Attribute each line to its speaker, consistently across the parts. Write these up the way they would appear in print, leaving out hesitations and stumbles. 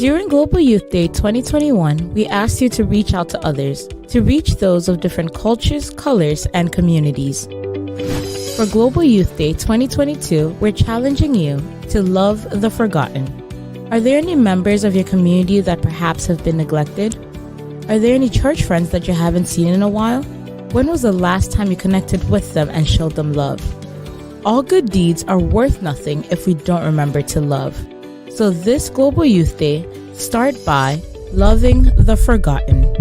Speaker 1: During Global Youth Day 2021, we asked you to reach out to others, to reach those of different cultures, colors, and communities. For Global Youth Day 2022, we're challenging you to love the forgotten. Are there any members of your community that perhaps have been neglected? Are there any church friends that you haven't seen in a while? When was the last time you connected with them and showed them love? All good deeds are worth nothing if we don't remember to love. So this Global Youth Day, start by loving the forgotten.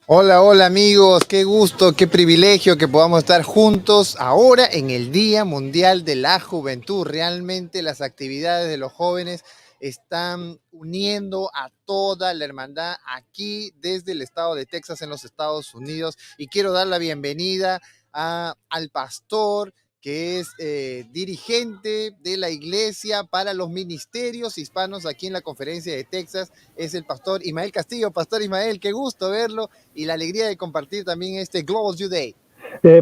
Speaker 2: Hola, hola amigos, qué gusto, qué privilegio que podamos estar juntos ahora en el Día Mundial de la Juventud. Realmente las actividades de los jóvenes están uniendo a toda la hermandad aquí desde el estado de Texas en los Estados Unidos, y quiero dar la bienvenida al pastor que es dirigente de la Iglesia para los Ministerios Hispanos aquí en la Conferencia de Texas. Es el pastor Ismael Castillo. Pastor Ismael, qué gusto verlo y la alegría de compartir también este Global Youth Day.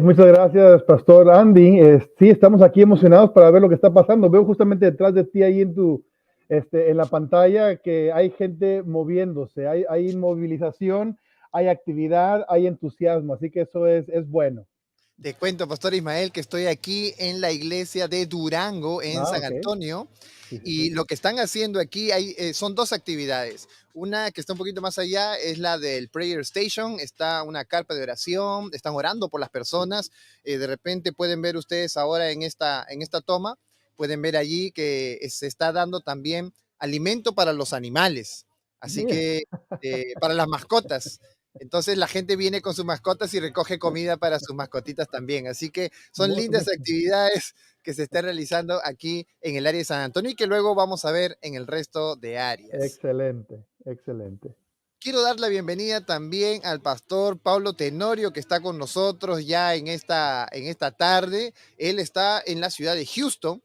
Speaker 3: Muchas gracias, Pastor Andy. Sí, estamos aquí emocionados para ver lo que está pasando. Veo justamente detrás de ti ahí en la pantalla que hay gente moviéndose, hay movilización, hay actividad, hay entusiasmo, así que eso es bueno.
Speaker 2: Te cuento, Pastor Ismael, que estoy aquí en la iglesia de Durango, en San Antonio, y lo que están haciendo aquí son dos actividades. Una que está un poquito más allá es la del Prayer Station, está una carpa de oración, están orando por las personas. De repente pueden ver ustedes ahora en esta toma, pueden ver allí que se está dando también alimento para los animales, así que para las mascotas. Entonces la gente viene con sus mascotas y recoge comida para sus mascotitas también. Así que son lindas actividades que se están realizando aquí en el área de San Antonio y que luego vamos a ver en el resto de áreas.
Speaker 3: Excelente, excelente.
Speaker 2: Quiero dar la bienvenida también al pastor Pablo Tenorio, que está con nosotros ya en esta tarde. Él está en la ciudad de Houston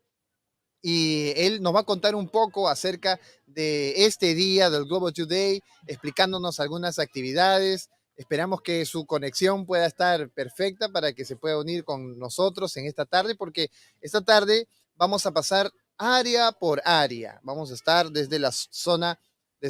Speaker 2: y él nos va a contar un poco acerca de este día del Global Youth Day, explicándonos algunas actividades. Esperamos que su conexión pueda estar perfecta para que se pueda unir con nosotros en esta tarde, porque esta tarde vamos a pasar área por área. Vamos a estar desde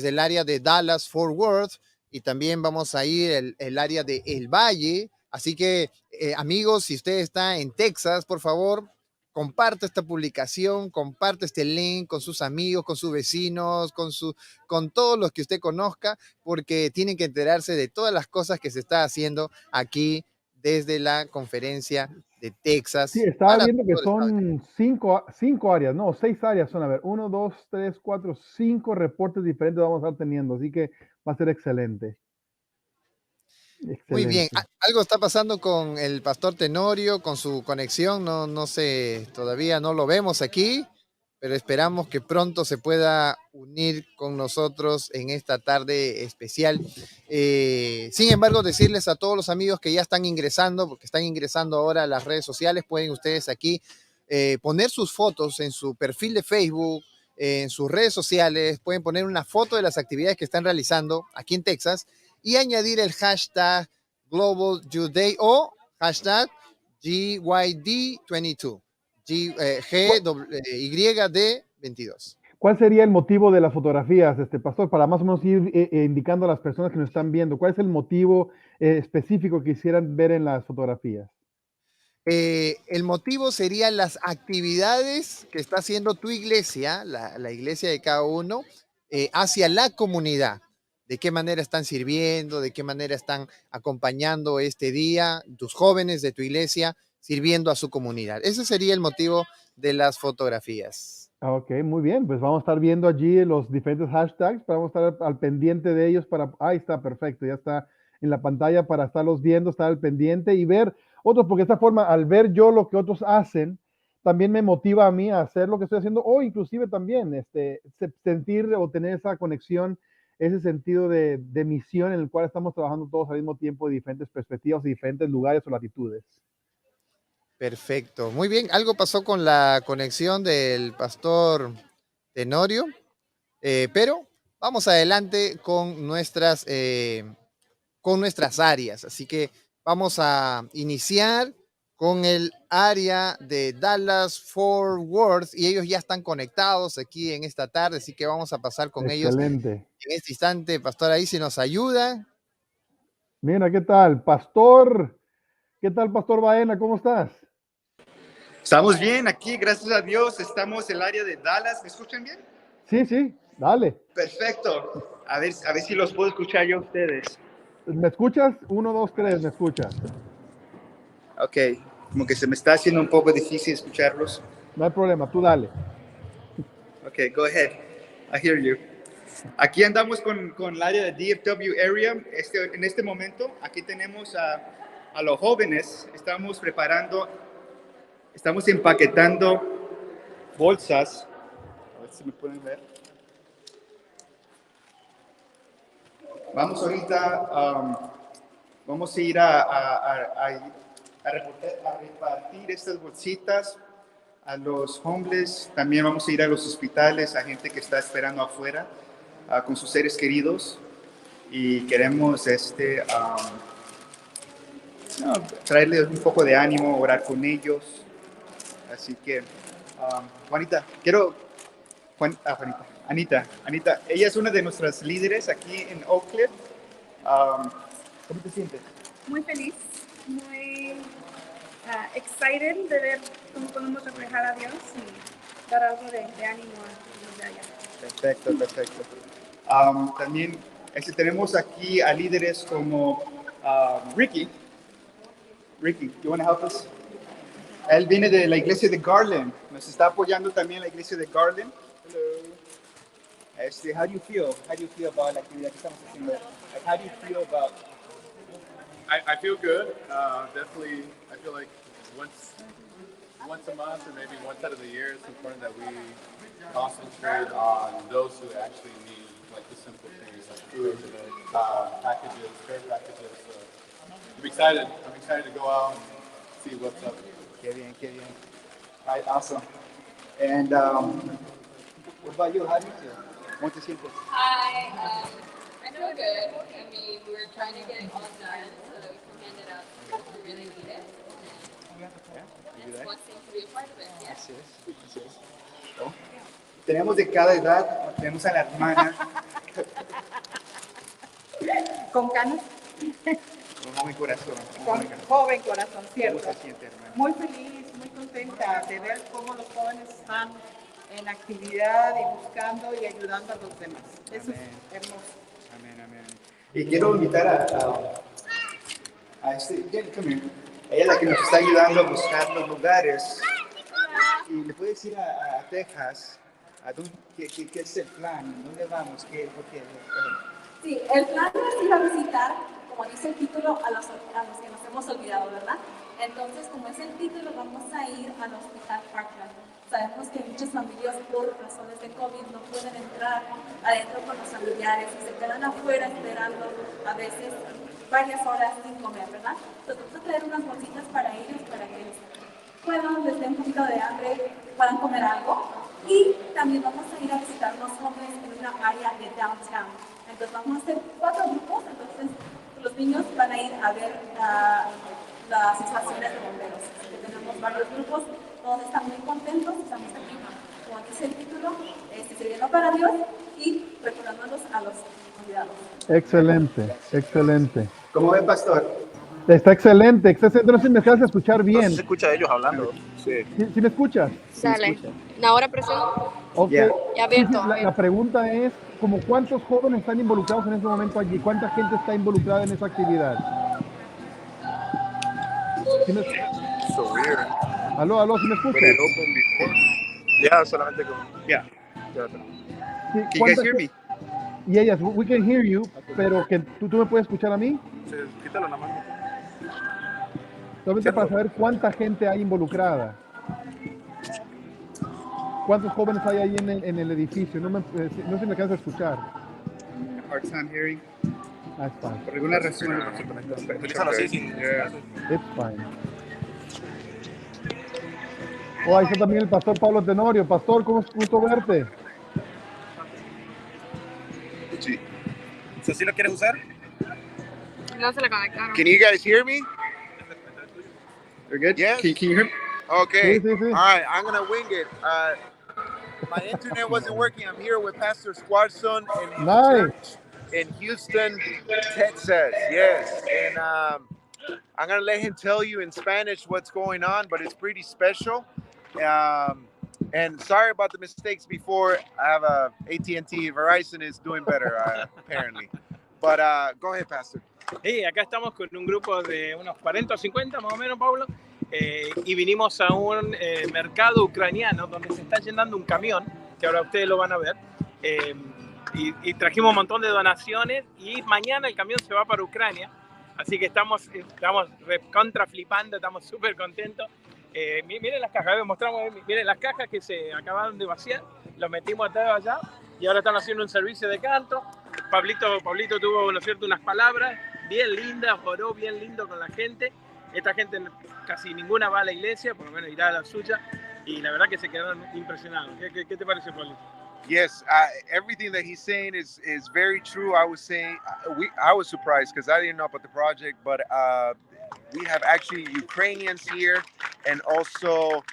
Speaker 2: el área de Dallas, Fort Worth, y también vamos a ir el área de El Valle. Así que, amigos, si usted está en Texas, por favor, comparte esta publicación, comparte este link con sus amigos, con sus vecinos, con todos los que usted conozca, porque tienen que enterarse de todas las cosas que se está haciendo aquí desde la Conferencia de Texas.
Speaker 3: Sí, estaba viendo que son cinco áreas, no, 6 áreas son. A ver, 1, 2, 3, 4, 5 reportes diferentes vamos a estar teniendo, así que va a ser excelente.
Speaker 2: Muy bien, algo está pasando con el pastor Tenorio, con su conexión, no sé, todavía no lo vemos aquí, pero esperamos que pronto se pueda unir con nosotros en esta tarde especial. Sin embargo, decirles a todos los amigos que ya están ingresando, porque están ingresando ahora a las redes sociales, pueden ustedes aquí poner sus fotos en su perfil de Facebook, en sus redes sociales, pueden poner una foto de las actividades que están realizando aquí en Texas, y añadir el hashtag Global Youth Day o hashtag GYD22, GYD22.
Speaker 3: ¿Cuál sería el motivo de las fotografías, pastor, para más o menos ir indicando a las personas que nos están viendo? ¿Cuál es el motivo específico que quisieran ver en las fotografías?
Speaker 2: El motivo serían las actividades que está haciendo tu iglesia, la iglesia de cada uno, hacia la comunidad. De qué manera están sirviendo, de qué manera están acompañando este día, tus jóvenes de tu iglesia sirviendo a su comunidad. Ese sería el motivo de las fotografías.
Speaker 3: Ok, muy bien, pues vamos a estar viendo allí los diferentes hashtags, vamos a estar al pendiente de ellos ahí está, perfecto, ya está en la pantalla para estarlos viendo, estar al pendiente y ver otros, porque de esta forma, al ver yo lo que otros hacen, también me motiva a mí a hacer lo que estoy haciendo, o inclusive también sentir o tener esa conexión, ese sentido de misión en el cual estamos trabajando todos al mismo tiempo de diferentes perspectivas y diferentes lugares o latitudes.
Speaker 2: Perfecto, muy bien. Algo pasó con la conexión del pastor Tenorio, pero vamos adelante con nuestras áreas. Así que vamos a iniciar con el área de Dallas Fort Worth y ellos ya están conectados aquí en esta tarde, así que vamos a pasar con ellos
Speaker 3: Excelente.
Speaker 2: en este instante. Pastor, ahí si nos ayuda.
Speaker 3: Mira, ¿qué tal? Pastor, ¿qué tal, Pastor Baena? ¿Cómo estás?
Speaker 4: Estamos bien aquí, gracias a Dios. Estamos en el área de Dallas. ¿Me escuchan bien?
Speaker 3: Sí, dale.
Speaker 4: Perfecto. A ver si los puedo escuchar yo a ustedes.
Speaker 3: ¿Me escuchas? 1, 2, 3, ¿me escuchas?
Speaker 4: Ok, como que se me está haciendo un poco difícil escucharlos.
Speaker 3: No hay problema, tú dale.
Speaker 4: Ok, go ahead. I hear you. Aquí andamos con el área de DFW area. En este momento, aquí tenemos a los jóvenes. Estamos empaquetando bolsas. A ver si me pueden ver. Vamos ahorita, vamos a ir a repartir estas bolsitas a los homeless. También vamos a ir a los hospitales, a gente que está esperando afuera con sus seres queridos. Y queremos traerles un poco de ánimo, orar con ellos. Así que, Juanita, Anita, ella es una de nuestras líderes aquí en Oak Cliff. ¿Cómo te sientes?
Speaker 5: Muy feliz, muy excited de ver cómo podemos reflejar a Dios y dar algo de ánimo a los de allá.
Speaker 4: Perfecto. También tenemos aquí a líderes como Ricky. Ricky, you want to help us? Él viene de la iglesia de Garland. Nos está apoyando también la iglesia de Garland. Hello. How do you feel? How do you feel about la actividad que estamos haciendo? Like, how do you feel about?
Speaker 6: I feel good. Definitely, I feel like once a month or maybe once out of the year, it's important that we concentrate on those who actually need like the simple things like food, packages, care packages. So I'm excited to go out and see what's up.
Speaker 4: Qué bien. All right, awesome. And what about you? How do you feel? ¿Cómo te sientes?
Speaker 7: I feel good. I mean, we're trying to get it all done so that we can hand it out to people who really need it. And it's one thing to be a part of it. Yeah.
Speaker 4: Así es. ¿No? Tenemos de cada edad, tenemos a la hermana.
Speaker 5: Con canas,
Speaker 4: Con joven corazón.
Speaker 5: con joven corazón, cierto.
Speaker 4: ¿Cómo se siente, hermana?
Speaker 5: Muy feliz, muy contenta de ver cómo los jóvenes están en actividad y buscando y ayudando a los demás. Eso es hermoso.
Speaker 4: Amén. Y quiero invitar a Jen, come here. Ella es la que nos está ayudando a buscar los lugares. Y le puedes ir a Texas. ¿Qué es el plan? ¿Dónde vamos? ¿Por qué?
Speaker 7: Sí, el plan es ir a visitar, como dice el título, a los que nos hemos olvidado, ¿verdad? Entonces, como es el título, vamos a ir al hospital Patriots. Sabemos que muchas familias por razones de COVID no pueden entrar adentro con los familiares y se quedan afuera esperando a veces varias horas sin comer, ¿verdad? Entonces vamos a traer unas bolsitas para ellos, para que les dé un poquito de hambre, puedan comer algo. Y también vamos a ir a visitar los jóvenes en una área de downtown. Entonces vamos a hacer 4 grupos, entonces los niños van a ir a ver las estaciones de bomberos. Tenemos varios grupos, todos están muy contentos, estamos aquí, como dice el título, sirviendo para Dios y recordándolos a los olvidados.
Speaker 3: Excelente.
Speaker 4: ¿Cómo ve, pastor?
Speaker 3: Está excelente. No sé si me dejas escuchar bien.
Speaker 8: No se escucha a ellos hablando. Sí.
Speaker 3: ¿Sí me escuchas?
Speaker 9: Dale. ¿Ahora presiono?
Speaker 3: Ok.
Speaker 4: Yeah.
Speaker 9: Ya abierto.
Speaker 3: La pregunta es, ¿como cuántos jóvenes están involucrados en este momento allí? ¿Cuánta gente está involucrada en esa actividad? ¿Sí me...
Speaker 8: So weird.
Speaker 3: Aló, ¿sí me escuchas?
Speaker 8: But it opened before. Ya, solamente con.
Speaker 4: Yeah.
Speaker 8: Ya.
Speaker 3: Sí,
Speaker 4: Can you guys
Speaker 3: ¿cuánta
Speaker 4: hear me?
Speaker 3: Y ellas, we can hear you, pero que tú me puedes escuchar a mí.
Speaker 8: Sí, quítalo la mano.
Speaker 3: Solamente para saber cuánta gente hay involucrada. ¿Cuántos jóvenes hay ahí en el edificio? No sé si me alcanza a escuchar.
Speaker 4: Hard time hearing.
Speaker 3: That's fine.
Speaker 4: Por alguna razón.
Speaker 8: Utilízalo así sin.
Speaker 3: It's fine. Oh, ahí está también el pastor Pablo Tenorio. Pastor, ¿cómo es gusto verte?
Speaker 8: Sí. ¿Sí lo quieres usar?
Speaker 9: No se le conectaron.
Speaker 8: Can you guys hear me?
Speaker 4: You're good?
Speaker 6: Yes.
Speaker 4: Can you hear me?
Speaker 6: Okay.
Speaker 3: Sí, sí, sí.
Speaker 6: All right. I'm going to wing it. My internet wasn't working. I'm here with Pastor Squadson in his
Speaker 3: Nice.
Speaker 6: church in Houston, Texas. Yes. And I'm going to let him tell you in Spanish what's going on, but it's pretty special. And sorry about the mistakes before. I have a AT&T. Verizon is doing better, apparently. But go ahead, Pastor.
Speaker 10: Sí, acá estamos con un grupo de unos 40 o 50 más o menos, Pablo, y vinimos a un mercado ucraniano donde se está llenando un camión, que ahora ustedes lo van a ver, y trajimos un montón de donaciones y mañana el camión se va para Ucrania, así que estamos contra flipando, estamos súper contentos. Miren las cajas, mostramos, miren las cajas que se acabaron de vaciar, los metimos allá y ahora están haciendo un servicio de canto. Pablito tuvo, ¿no es cierto?, unas palabras bien lindas, oró bien lindo con la gente. Esta gente casi ninguna va a la iglesia, por lo menos irá a la suya, y la verdad que se quedaron impresionados. ¿Qué te parece, Pablito?
Speaker 6: Yes, everything that he's saying is very true. I was saying, I was surprised because I didn't know about the project, but we have actually Ukrainians here, and also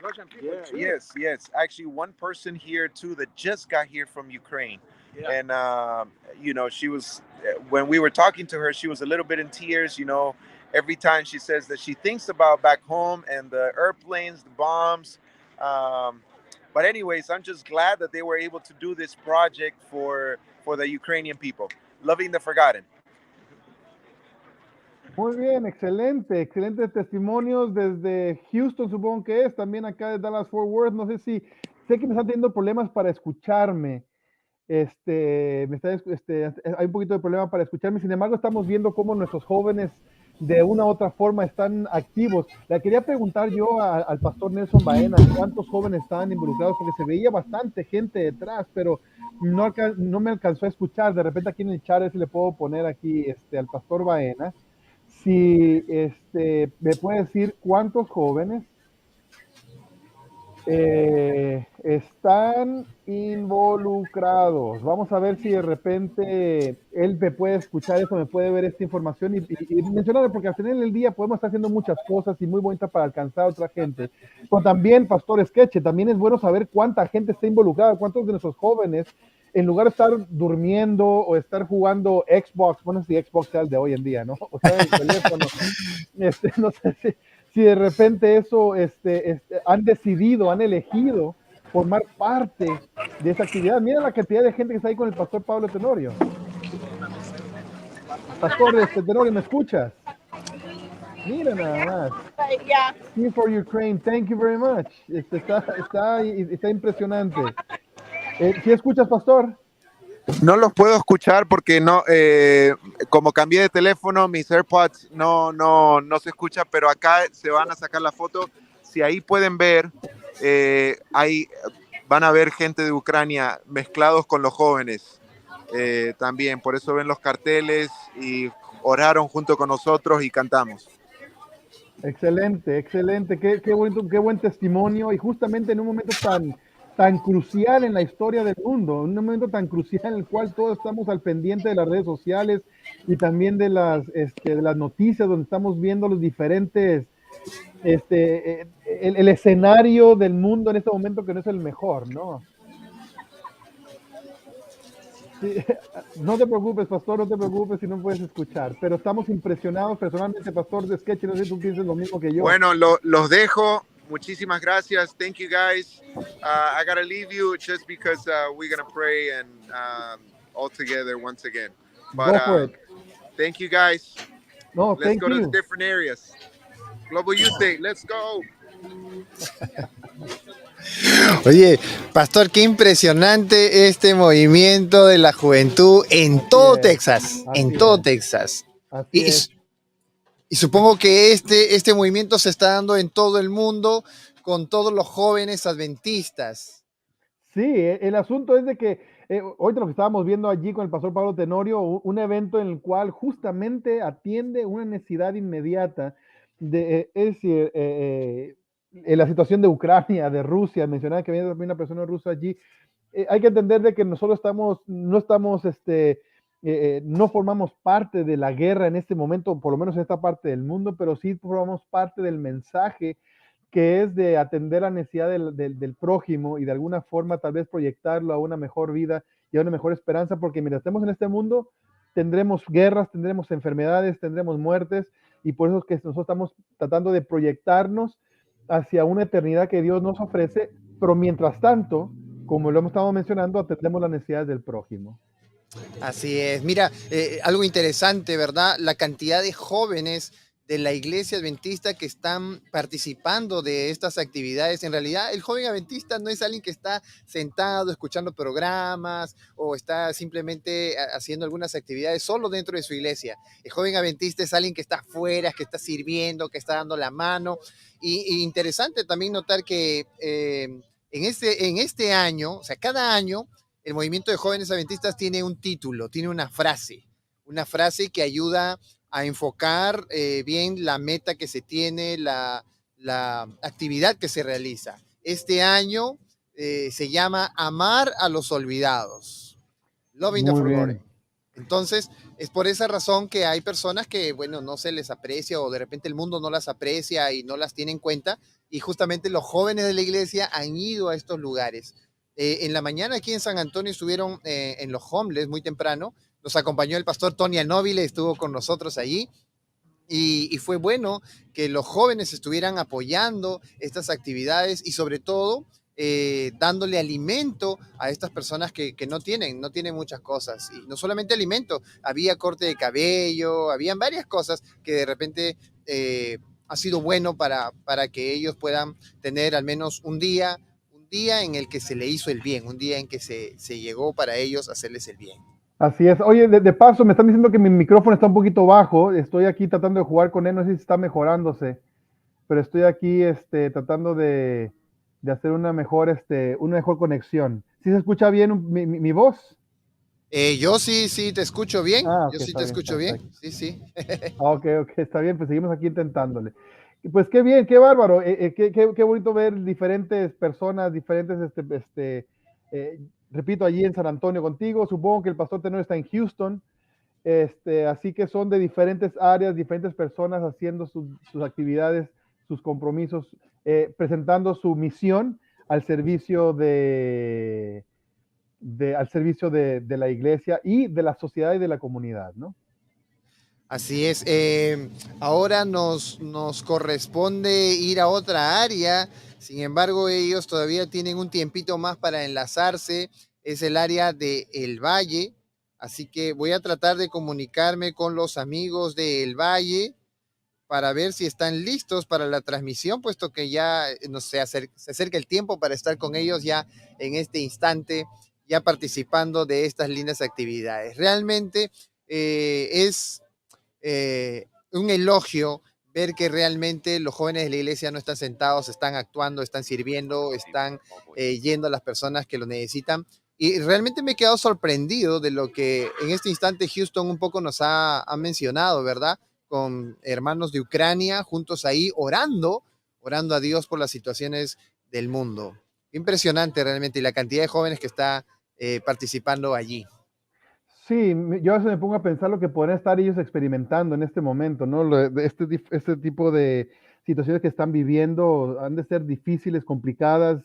Speaker 10: Russian people too.
Speaker 6: yes. Actually, one person here too that just got here from Ukraine.
Speaker 10: Yeah.
Speaker 6: And you know, she was, when we were talking to her, she was a little bit in tears. You know, every time she says that she thinks about back home and the airplanes, the bombs. But anyways, I'm just glad that they were able to do this project for the Ukrainian people, loving the forgotten.
Speaker 3: Muy bien, excelentes testimonios desde Houston, supongo que es, también acá de Dallas Fort Worth. No sé si, sé que me están teniendo problemas para escucharme. Hay un poquito de problema para escucharme. Sin embargo, estamos viendo cómo nuestros jóvenes de una u otra forma están activos. Le quería preguntar yo al pastor Nelson Baena cuántos jóvenes estaban involucrados, porque se veía bastante gente detrás, pero no me alcanzó a escuchar. De repente aquí en el chat le puedo poner aquí al pastor Baena. Si me puede decir cuántos jóvenes están involucrados. Vamos a ver si de repente él me puede escuchar eso, me puede ver esta información y mencionarle, porque al final del día podemos estar haciendo muchas cosas y muy bonitas para alcanzar a otra gente. Pero también, Pastor Skeche, también es bueno saber cuánta gente está involucrada, cuántos de nuestros jóvenes, en lugar de estar durmiendo o estar jugando Xbox, bueno, si Xbox sea el de hoy en día, ¿no? O sea, el teléfono, no sé si de repente eso han decidido, han elegido formar parte de esa actividad. Mira la cantidad de gente que está ahí con el pastor Pablo Tenorio. Pastor Tenorio, ¿me escuchas? Mira nada más. Team for Ukraine, thank you very much. Está impresionante. ¿Sí escuchas, pastor?
Speaker 6: No los puedo escuchar porque no, como cambié de teléfono, mis AirPods no se escucha, pero acá se van a sacar la foto. Si ahí pueden ver, ahí van a ver gente de Ucrania mezclados con los jóvenes también. Por eso ven los carteles y oraron junto con nosotros y cantamos.
Speaker 3: Excelente. Qué buen testimonio, y justamente en un momento tan crucial en la historia del mundo, un momento tan crucial en el cual todos estamos al pendiente de las redes sociales y también de las noticias, donde estamos viendo los diferentes, el escenario del mundo en este momento, que no es el mejor, ¿no? Sí, no te preocupes, pastor, no te preocupes si no puedes escuchar, pero estamos impresionados personalmente, pastor de Sketch, no sé si tú piensas lo mismo que yo.
Speaker 6: Bueno, los dejo. Muchísimas gracias. Thank you, guys. I gotta leave you just because we're gonna pray and all together once again. But
Speaker 3: Go for it.
Speaker 6: Thank you, guys.
Speaker 3: No,
Speaker 6: Let's
Speaker 3: thank
Speaker 6: go to
Speaker 3: you.
Speaker 6: the different areas. Global Youth Day. Let's go.
Speaker 2: Oye, pastor, qué impresionante este movimiento de la juventud en todo Texas, en todo Texas. Y supongo que este movimiento se está dando en todo el mundo con todos los jóvenes adventistas.
Speaker 3: Sí, el asunto es de que hoy lo que estábamos viendo allí con el pastor Pablo Tenorio, un evento en el cual justamente atiende una necesidad inmediata, es decir, en la situación de Ucrania, de Rusia. Mencionaba que había también una persona rusa allí. Hay que entender de que nosotros no estamos no formamos parte de la guerra en este momento, por lo menos en esta parte del mundo, pero sí formamos parte del mensaje que es de atender la necesidad del prójimo y de alguna forma tal vez proyectarlo a una mejor vida y a una mejor esperanza, porque mientras estemos en este mundo, tendremos guerras, tendremos enfermedades, tendremos muertes, y por eso es que nosotros estamos tratando de proyectarnos hacia una eternidad que Dios nos ofrece, pero mientras tanto, como lo hemos estado mencionando, atendemos las necesidades del prójimo.
Speaker 2: Así es. Mira, algo interesante, ¿verdad? La cantidad de jóvenes de la iglesia adventista que están participando de estas actividades. En realidad, el joven adventista no es alguien que está sentado escuchando programas o está simplemente haciendo algunas actividades solo dentro de su iglesia. El joven adventista es alguien que está afuera, que está sirviendo, que está dando la mano. Y interesante también notar que en este año, o sea, cada año, el movimiento de jóvenes adventistas tiene un título, tiene una frase que ayuda a enfocar bien la meta que se tiene, la actividad que se realiza. Este año se llama Amar a los Olvidados, Loving the
Speaker 3: Muy
Speaker 2: Forgotten.
Speaker 3: bien.
Speaker 2: Entonces, es por esa razón que hay personas que, bueno, no se les aprecia o de repente el mundo no las aprecia y no las tiene en cuenta, y justamente los jóvenes de la iglesia han ido a estos lugares. En la mañana aquí en San Antonio estuvieron en los Homeless muy temprano. Nos acompañó el pastor Tony Anóbile, estuvo con nosotros allí. Y fue bueno que los jóvenes estuvieran apoyando estas actividades y sobre todo dándole alimento a estas personas que no tienen muchas cosas. Y no solamente alimento, había corte de cabello, habían varias cosas que de repente ha sido bueno para que ellos puedan tener al menos un día en el que se le hizo el bien, un día en que se llegó para ellos a hacerles el bien.
Speaker 3: Así es. Oye, de paso, me están diciendo que mi micrófono está un poquito bajo. Estoy aquí tratando de jugar con él, no sé si está mejorándose, pero estoy aquí tratando de hacer una mejor conexión. ¿Sí se escucha bien mi voz?
Speaker 2: Yo sí te escucho bien.
Speaker 3: Ah,
Speaker 2: Yo
Speaker 3: ok,
Speaker 2: sí
Speaker 3: está
Speaker 2: te
Speaker 3: bien,
Speaker 2: escucho bien.
Speaker 3: perfecto.
Speaker 2: Sí.
Speaker 3: Ok, está bien, pues seguimos aquí intentándole. Pues qué bien, qué bárbaro, qué bonito ver diferentes personas, repito, allí en San Antonio contigo. Supongo que el pastor Tenor está en Houston, así que son de diferentes áreas, diferentes personas haciendo sus actividades, sus compromisos, presentando su misión al servicio de la iglesia y de la sociedad y de la comunidad, ¿no?
Speaker 2: Así es. Ahora nos corresponde ir a otra área. Sin embargo, ellos todavía tienen un tiempito más para enlazarse. Es el área de El Valle. Así que voy a tratar de comunicarme con los amigos de El Valle para ver si están listos para la transmisión, puesto que ya se acerca el tiempo para estar con ellos ya en este instante, ya participando de estas lindas actividades. Realmente es un elogio ver que realmente los jóvenes de la iglesia no están sentados, están actuando, están sirviendo, están yendo a las personas que lo necesitan. Y realmente me he quedado sorprendido de lo que en este instante Houston un poco nos ha mencionado, ¿verdad? Con hermanos de Ucrania juntos ahí orando a Dios por las situaciones del mundo. Impresionante realmente y la cantidad de jóvenes que está participando allí.
Speaker 3: Sí, yo a veces me pongo a pensar lo que podrían estar ellos experimentando en este momento, ¿no? Este tipo de situaciones que están viviendo han de ser difíciles, complicadas,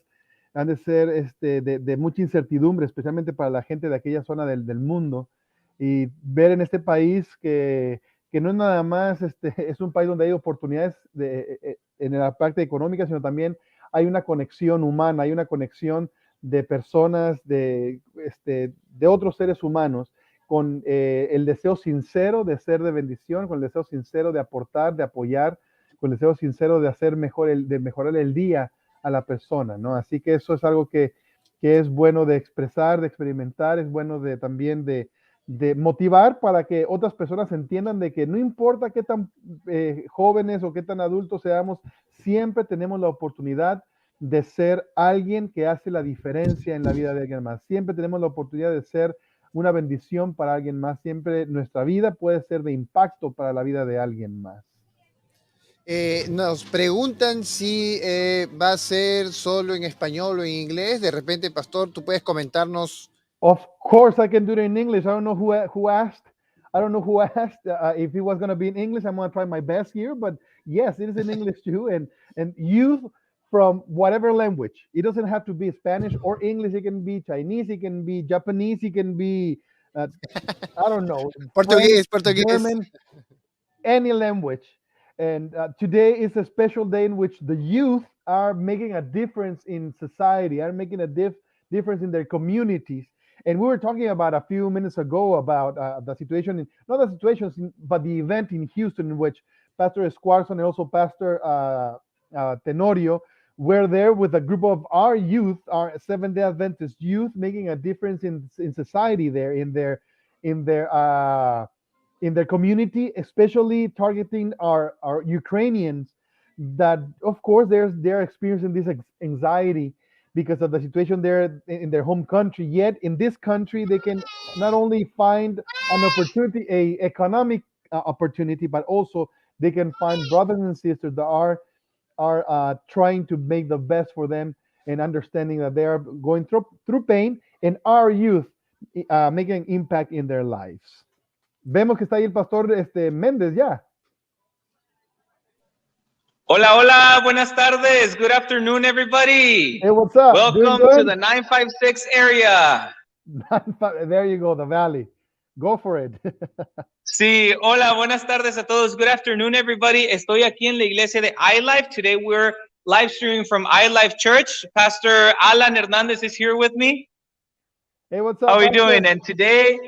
Speaker 3: han de ser de mucha incertidumbre, especialmente para la gente de aquella zona del mundo. Y ver en este país que no es nada más, es un país donde hay oportunidades en la parte económica, sino también hay una conexión humana, hay una conexión de personas, de otros seres humanos con el deseo sincero de ser de bendición, con el deseo sincero de aportar, de apoyar, con el deseo sincero de hacer de mejorar el día a la persona, ¿no? Así que eso es algo que es bueno de expresar, de experimentar, es bueno también de motivar para que otras personas entiendan de que no importa qué tan jóvenes o qué tan adultos seamos, siempre tenemos la oportunidad de ser alguien que hace la diferencia en la vida de alguien más. Siempre tenemos la oportunidad de ser una bendición para alguien más. Siempre nuestra vida puede ser de impacto para la vida de alguien más.
Speaker 2: Nos preguntan si va a ser solo en español o en inglés. De repente, pastor, tú puedes comentarnos
Speaker 3: Of course, I can do it in English. I don't know who asked. I don't know who asked if it was going to be in English. I'm going to try my best here, but yes, it is in English too. And youth from whatever language. It doesn't have to be Spanish or English. It can be Chinese. It can be Japanese. It can be I don't know,
Speaker 2: Portuguese,
Speaker 3: French, German, any language. And today is a special day in which the youth are making a difference in society, are making a difference in their communities. And we were talking about a few minutes ago about the situation, not the situations, but the event in Houston in which Pastor Esquarson and also Pastor Tenorio were there with a group of our youth, our Seventh-day Adventist youth, making a difference in society there, in their community, especially targeting our Ukrainians that, of course, they're experiencing this anxiety because of the situation there in their home country. Yet in this country, they can not only find an opportunity, a economic opportunity, but also they can find brothers and sisters that are trying to make the best for them and understanding that they are going through pain, and our youth making an impact in their lives. Vemos que está ahí el pastor Méndez ya.
Speaker 11: Hola, hola, buenas tardes. Good afternoon, everybody.
Speaker 3: Hey, what's up?
Speaker 11: Welcome to the 956 area.
Speaker 3: There you go, the valley. Go for it.
Speaker 11: Sí, hola, buenas tardes a todos. Good afternoon, everybody. Estoy aquí en la iglesia de iLife. Today we're live streaming from iLife Church. Pastor Alan Hernandez is here with me.
Speaker 3: Hey, what's up?
Speaker 11: How are we doing? And today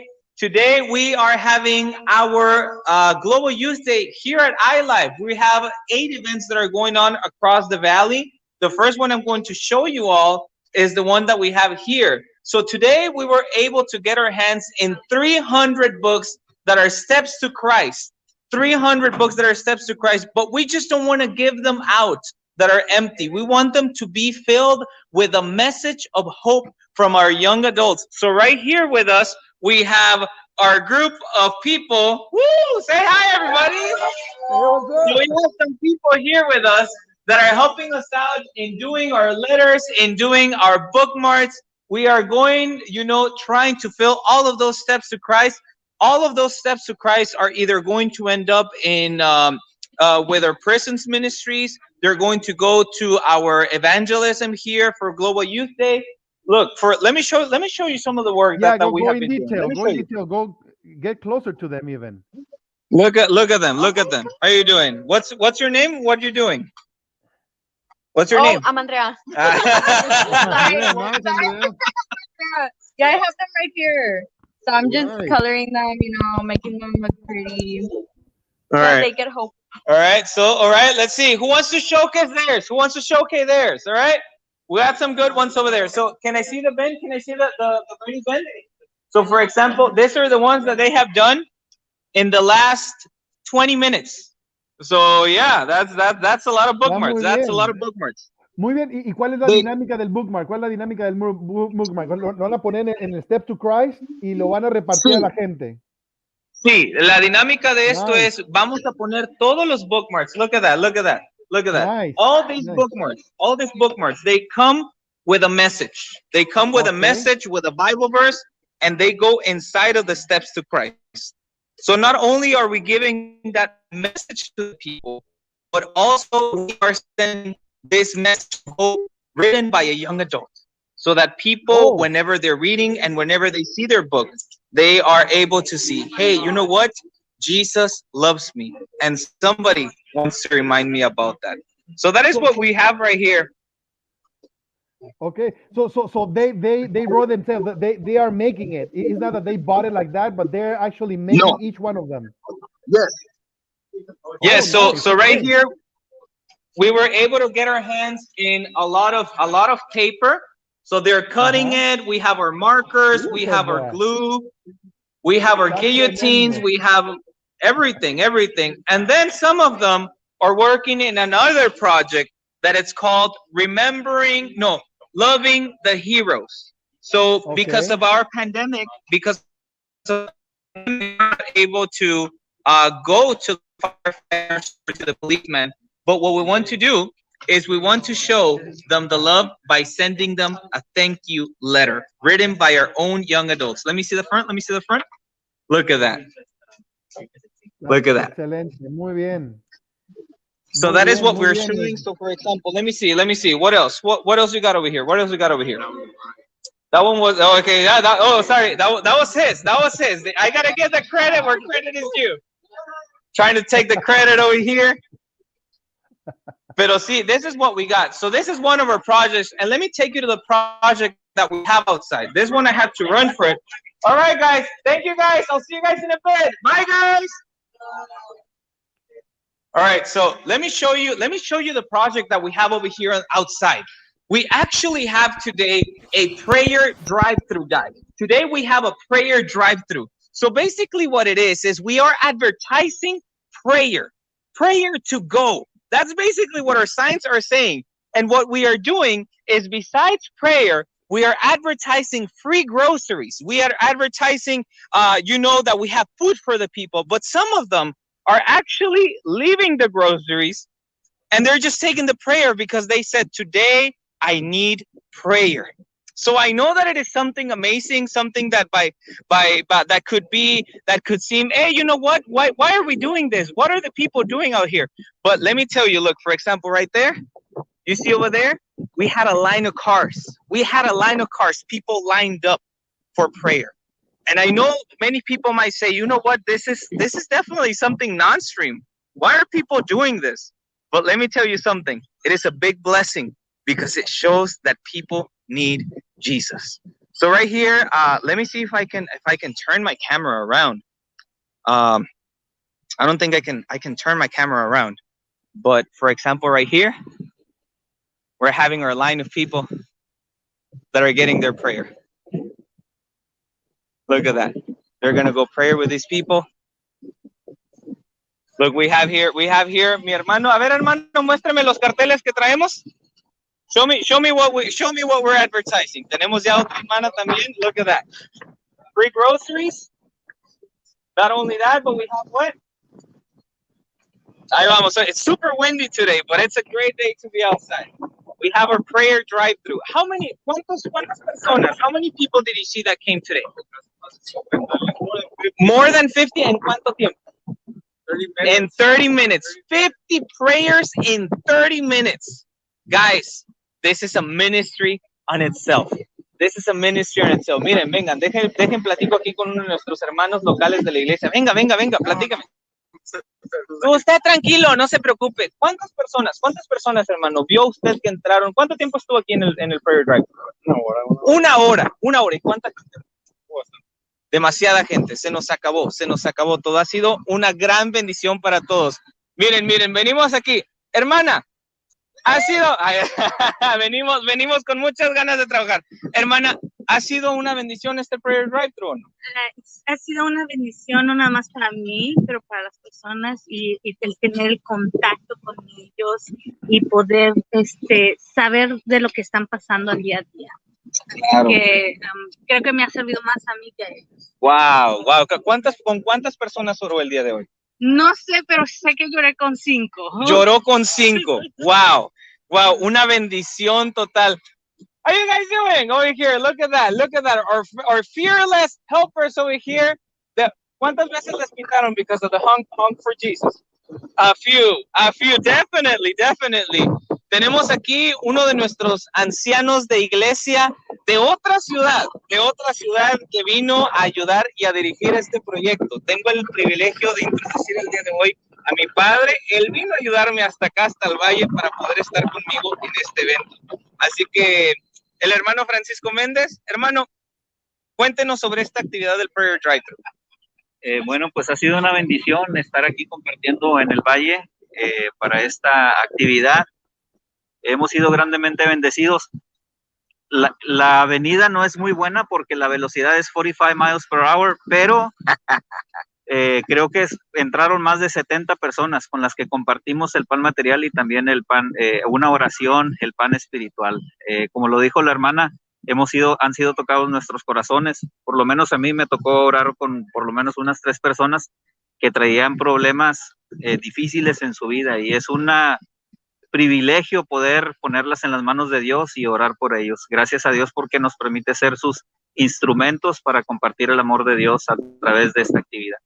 Speaker 11: we are having our Global Youth Day here at iLife. We have 8 events that are going on across the valley. The first one I'm going to show you all is the one that we have here. So today we were able to get our hands in 300 books that are steps to Christ. 300 books that are steps to Christ, but we just don't want to give them out that are empty. We want them to be filled with a message of hope from our young adults. So right here with us, we have our group of people. Woo! Say hi, everybody. So we have some people here with us that are helping us out in doing our letters, in doing our bookmarks. We are going, trying to fill all of those steps to Christ. All of those steps to Christ are either going to end up in with our prisons ministries. They're going to go to our evangelism here for Global Youth Day. Look, let me show you some of the work that we have been doing.
Speaker 3: Go in detail. Go get closer to them even.
Speaker 11: Look at them. Look at them. How are you doing? What's your name? What are you doing? What's your name?
Speaker 9: I'm Andrea.
Speaker 3: Nice, Andrea.
Speaker 9: Yeah, I have them right here. So I'm just coloring them, making them look pretty.
Speaker 11: All right.
Speaker 9: They get hope.
Speaker 11: All right. Let's see. Who wants to showcase theirs? All right. We got some good ones over there. So can I see the bin? Can I see the green bin? So for example, these are the ones that they have done in the last 20 minutes. So yeah, that's a lot of bookmarks. That's a lot of bookmarks.
Speaker 3: Muy bien. ¿Y cuál es la dinámica del bookmark? ¿Cuál es la dinámica del bookmark? Lo van a poner en el Step to Christ y lo van a repartir a la gente.
Speaker 11: Sí, la dinámica de esto es, vamos a poner todos los bookmarks. Look at that.
Speaker 3: Nice.
Speaker 11: All these bookmarks, they come with a message. They come with a message, with a Bible verse, and they go inside of the steps to Christ. So not only are we giving that message to the people, but also we are sending this message of hope written by a young adult, so that people, whenever they're reading and whenever they see their book, they are able to see, hey, you know what? Jesus loves me, and somebody wants to remind me about that. So that is what we have right here.
Speaker 3: Okay, so they wrote themselves. They are making it. It's not that they bought it like that, but they're actually making each one of them.
Speaker 11: Yes. Yes. So right here, we were able to get our hands in a lot of paper. So they're cutting it. We have our markers. We have our glue. We have our guillotines. We have everything. And then some of them are working in another project that it's called Loving the Heroes. So because of our pandemic, because we're not able to go to the firefighters, to the policemen, but what we want to do is we want to show them the love by sending them a thank you letter written by our own young adults. Let me see the front. Let me see the front. Look at that. Look at that.
Speaker 3: Excelente, muy bien.
Speaker 11: So that is what we're showing. So for example, let me see. What else? What else we got over here? What else we got over here? That one was okay. Sorry. That was his. That was his. I gotta get the credit where credit is due. Trying to take the credit over here. But see, this is what we got. So this is one of our projects, and let me take you to the project that we have outside. This one I had to run for it. All right, guys. Thank you, guys. I'll see you guys in a bit. Bye, guys. All right. So let me show you the project that we have over here outside. We actually have today a prayer drive-through, guys. Today we have a prayer drive-through. So basically what it is we are advertising prayer to go. That's basically what our signs are saying. And what we are doing is, besides prayer, we are advertising free groceries. We are advertising, that we have food for the people. But some of them are actually leaving the groceries and they're just taking the prayer because they said, today I need prayer. So I know that it is something amazing, something that that could seem, hey, you know what? Why are we doing this? What are the people doing out here? But let me tell you, look, for example, right there, you see over there, we had a line of cars. People lined up for prayer. And I know many people might say, you know what? This is definitely something non-stream. Why are people doing this? But let me tell you something. It is a big blessing because it shows that people need Jesus. So right here, let me see if I can turn my camera around. I don't think I can turn my camera around. But for example, right here, we're having our line of people that are getting their prayer. Look at that. They're gonna go prayer with these people. Look, we have here, mi hermano. A ver, hermano, muéstrame los carteles que traemos. Show me what we're advertising. Tenemos ya otra hermana también. Look at that. Free groceries. Not only that, but we have what? Ahí vamos. So it's super windy today, but it's a great day to be outside. We have our prayer drive-through. ¿Cuántas personas? How many people did you see that came today? More than 50. ¿En cuánto tiempo? 30 minutes. In 30 minutes. 50 prayers in 30 minutes. Guys, this is a ministry on itself. Miren, vengan, dejen platico aquí con uno de nuestros hermanos locales de la iglesia. Venga, platícame. Usted tranquilo, no se preocupe. ¿Cuántas personas, hermano, vio usted que entraron? ¿Cuánto tiempo estuvo aquí en el prayer drive? Una hora. ¿Y cuánta gente? Demasiada gente. Se nos acabó todo. Ha sido una gran bendición para todos. Miren, venimos aquí. Hermana, venimos con muchas ganas de trabajar. Hermana, ¿ha sido una bendición este prayer drive-thru o no?
Speaker 12: Ha sido una bendición no nada más para mí, pero para las personas y el tener el contacto con ellos y poder saber de lo que están pasando al día a día.
Speaker 11: Claro.
Speaker 12: Que creo que me ha servido más a mí que a ellos.
Speaker 11: Wow. ¿Con cuántas personas oró el día de hoy?
Speaker 12: No sé, pero sé que lloré con 5.
Speaker 11: Lloró con 5. Wow, una bendición total. How are you guys doing over here? Look at that. Our fearless helpers over here. ¿Cuántas veces les quitaron because of the honk for Jesus? A few. Definitely. Tenemos aquí uno de nuestros ancianos de iglesia de otra ciudad que vino a ayudar y a dirigir este proyecto. Tengo el privilegio de introducir el día de hoy a mi padre. Él vino a ayudarme hasta acá, hasta el valle, para poder estar conmigo en este evento. Así que el hermano Francisco Méndez, hermano, cuéntenos sobre esta actividad del Prayer Drive-Thru.
Speaker 13: Bueno, pues ha sido una bendición estar aquí compartiendo en el valle para esta actividad. Hemos sido grandemente bendecidos. La avenida no es muy buena porque la velocidad es 45 miles per hour, pero creo que entraron más de 70 personas con las que compartimos el pan material y también el pan, una oración, el pan espiritual. Como lo dijo la hermana, han sido tocados nuestros corazones. Por lo menos a mí me tocó orar con por lo menos unas 3 personas que traían problemas difíciles en su vida, y es una privilegio poder ponerlas en las manos de Dios y orar por ellos. Gracias a Dios porque nos permite ser sus instrumentos para compartir el amor de Dios a través de esta actividad.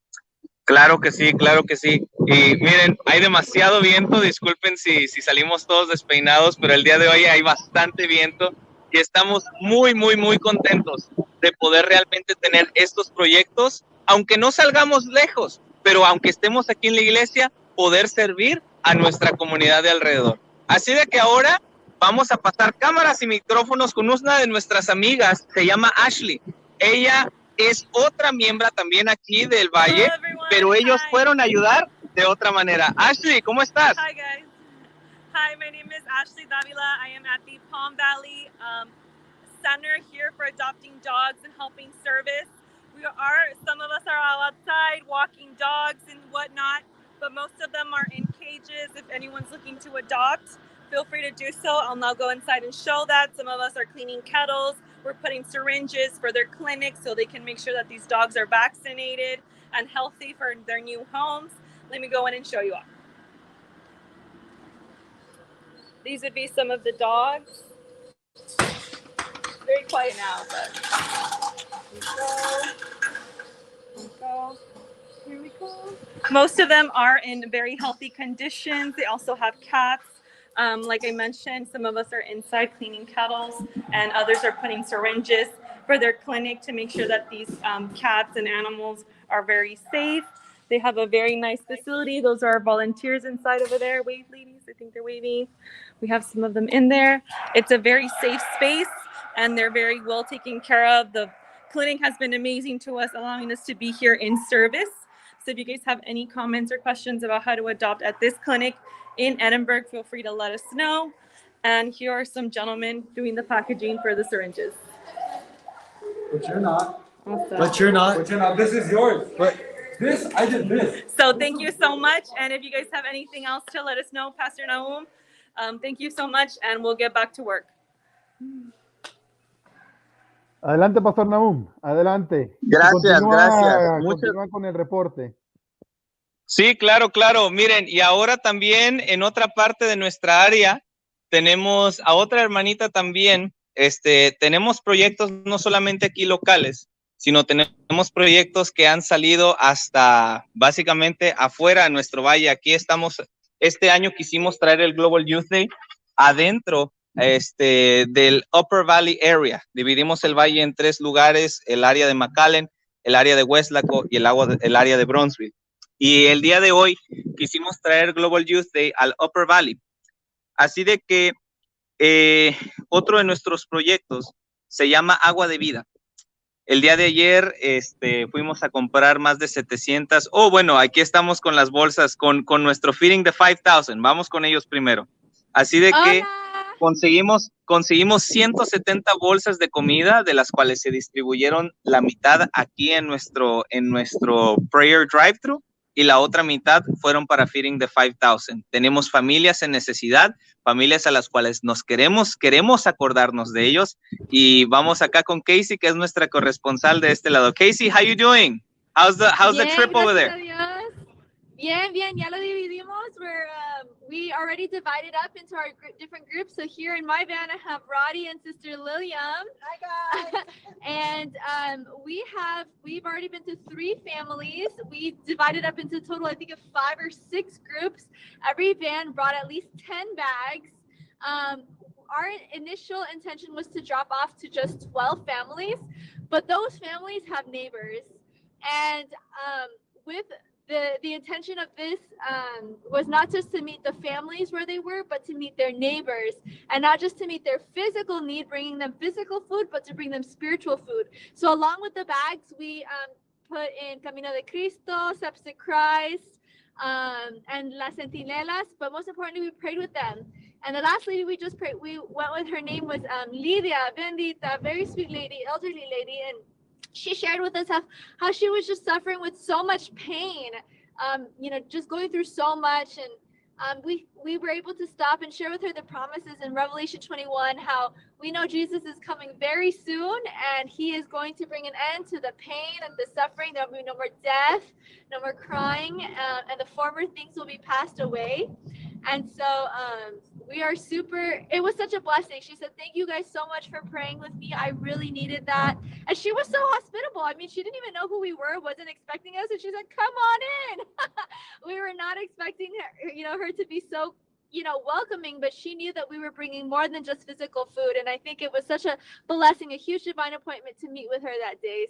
Speaker 11: Claro que sí, claro que sí. Y miren, hay demasiado viento, disculpen si salimos todos despeinados, pero el día de hoy hay bastante viento y estamos muy, muy, muy contentos de poder realmente tener estos proyectos, aunque no salgamos lejos, pero aunque estemos aquí en la iglesia, poder servir a nuestra comunidad de alrededor. Así de que ahora vamos a pasar cámaras y micrófonos con una de nuestras amigas, se llama Ashley. Ella es otra miembro también aquí del Valle, pero ellos fueron a ayudar de otra manera. Ashley, ¿cómo estás?
Speaker 14: Hi guys. Hi, my name is Ashley Davila. I am at the Palm Valley Center here for adopting dogs and helping service. Some of us are all outside walking dogs and whatnot, but most of them are in cages. If anyone's looking to adopt, feel free to do so. I'll now go inside and show that. Some of us are cleaning kettles. We're putting syringes for their clinics so they can make sure that these dogs are vaccinated and healthy for their new homes. Let me go in and show you all. These would be some of the dogs. Very quiet now, but here we go. Here we go. Most of them are in very healthy conditions. They also have cats. Like I mentioned, some of us are inside cleaning kettles and others are putting syringes for their clinic to make sure that these cats and animals are very safe. They have a very nice facility. Those are our volunteers inside over there. Wave, ladies. I think they're waving. We have some of them in there. It's a very safe space and they're very well taken care of. The clinic has been amazing to us, allowing us to be here in service. So if you guys have any comments or questions about how to adopt at this clinic in Edinburgh, feel free to let us know. And here are some gentlemen doing the packaging for the syringes.
Speaker 15: But you're not.
Speaker 14: Awesome.
Speaker 15: But you're not. But you're not. This is yours. But this, I did this.
Speaker 14: So thank you so much. And if you guys have anything else to let us know, Pastor Nahum, thank you so much. And we'll get back to work.
Speaker 3: Adelante, Pastor Nahum. Adelante.
Speaker 11: Gracias, gracias.
Speaker 3: Continúa con el reporte.
Speaker 11: Sí, claro, claro. Miren, y ahora también en otra parte de nuestra área tenemos a otra hermanita también. Tenemos proyectos no solamente aquí locales, sino tenemos proyectos que han salido hasta básicamente afuera de nuestro valle. Aquí estamos, este año quisimos traer el Global Youth Day adentro del Upper Valley Area. Dividimos el valle en 3 lugares: el área de McAllen, el área de Westlaco y el área de Bronzeville. Y el día de hoy quisimos traer Global Youth Day al Upper Valley. Así de que otro de nuestros proyectos se llama Agua de Vida. El día de ayer fuimos a comprar más de 700. Bueno, aquí estamos con las bolsas, con nuestro Feeding the 5,000. Vamos con ellos primero. Así de que conseguimos 170 bolsas de comida, de las cuales se distribuyeron la mitad aquí en nuestro prayer drive-thru y la otra mitad fueron para Feeding the 5,000. Tenemos familias en necesidad, familias a las cuales nos queremos acordarnos de ellos, y vamos acá con Casey, que es nuestra corresponsal de este lado. Casey, how you doing? How's the trip over there?
Speaker 16: Bien, ya lo dividimos. We already divided up into our different groups. So here in my van, I have Roddy and Sister Lilium. Hi guys. And we've already been to 3 families. We divided up into a total, I think, of 5 or 6 groups. Every van brought at least 10 bags. Our initial intention was to drop off to just 12 families, but those families have neighbors. And with the intention of this was not just to meet the families where they were, but to meet their neighbors, and not just to meet their physical need, bringing them physical food, but to bring them spiritual food. So along with the bags, we put in Camino de Cristo, Steps to Christ, and Las Centinelas, but most importantly, we prayed with them. And the last lady we just prayed, we went with, her name was Lidia Bendita, very sweet lady, elderly lady, and she shared with us how she was just suffering with so much pain, just going through so much. And we were able to stop and share with her the promises in Revelation 21, how we know Jesus is coming very soon, and he is going to bring an end to the pain and the suffering. There will be no more death, no more crying, and the former things will be passed away. And so we are super, it was such a blessing. She said, thank you guys so much for praying with me. I really needed that. And she was so hospitable. I mean, she didn't even know who we were, wasn't expecting us. And she said, come on in. We were not expecting her, her to be so, welcoming, but she knew that we were bringing more than just physical food. And I think it was such a blessing, a huge divine appointment to meet with her that day.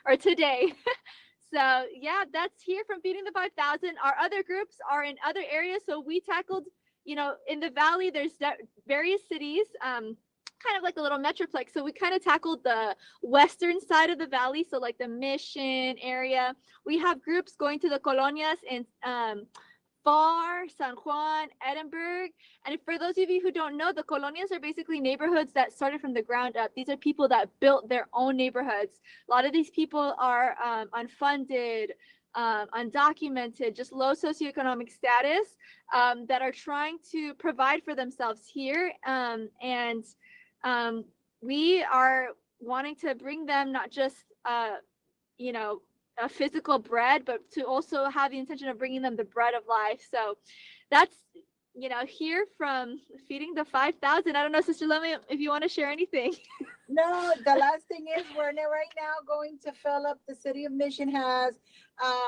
Speaker 16: Or today. So yeah, that's here from Feeding the 5,000. Our other groups are in other areas. So we tackled, in the valley, there's various cities, kind of like a little metroplex. So we kind of tackled the western side of the valley. So like the Mission area. We have groups going to the colonias in Far, San Juan, Edinburgh. And for those of you who don't know, the colonias are basically neighborhoods that started from the ground up. These are people that built their own neighborhoods. A lot of these people are unfunded, undocumented, just low socioeconomic status, that are trying to provide for themselves here. And we are wanting to bring them not just, a physical bread, but to also have the intention of bringing them the bread of life. So that's, here from Feeding the 5,000. I don't know, Sister Lemmy, if you want to share anything.
Speaker 17: No, the last thing is we're right now going to fill up. The City of Mission has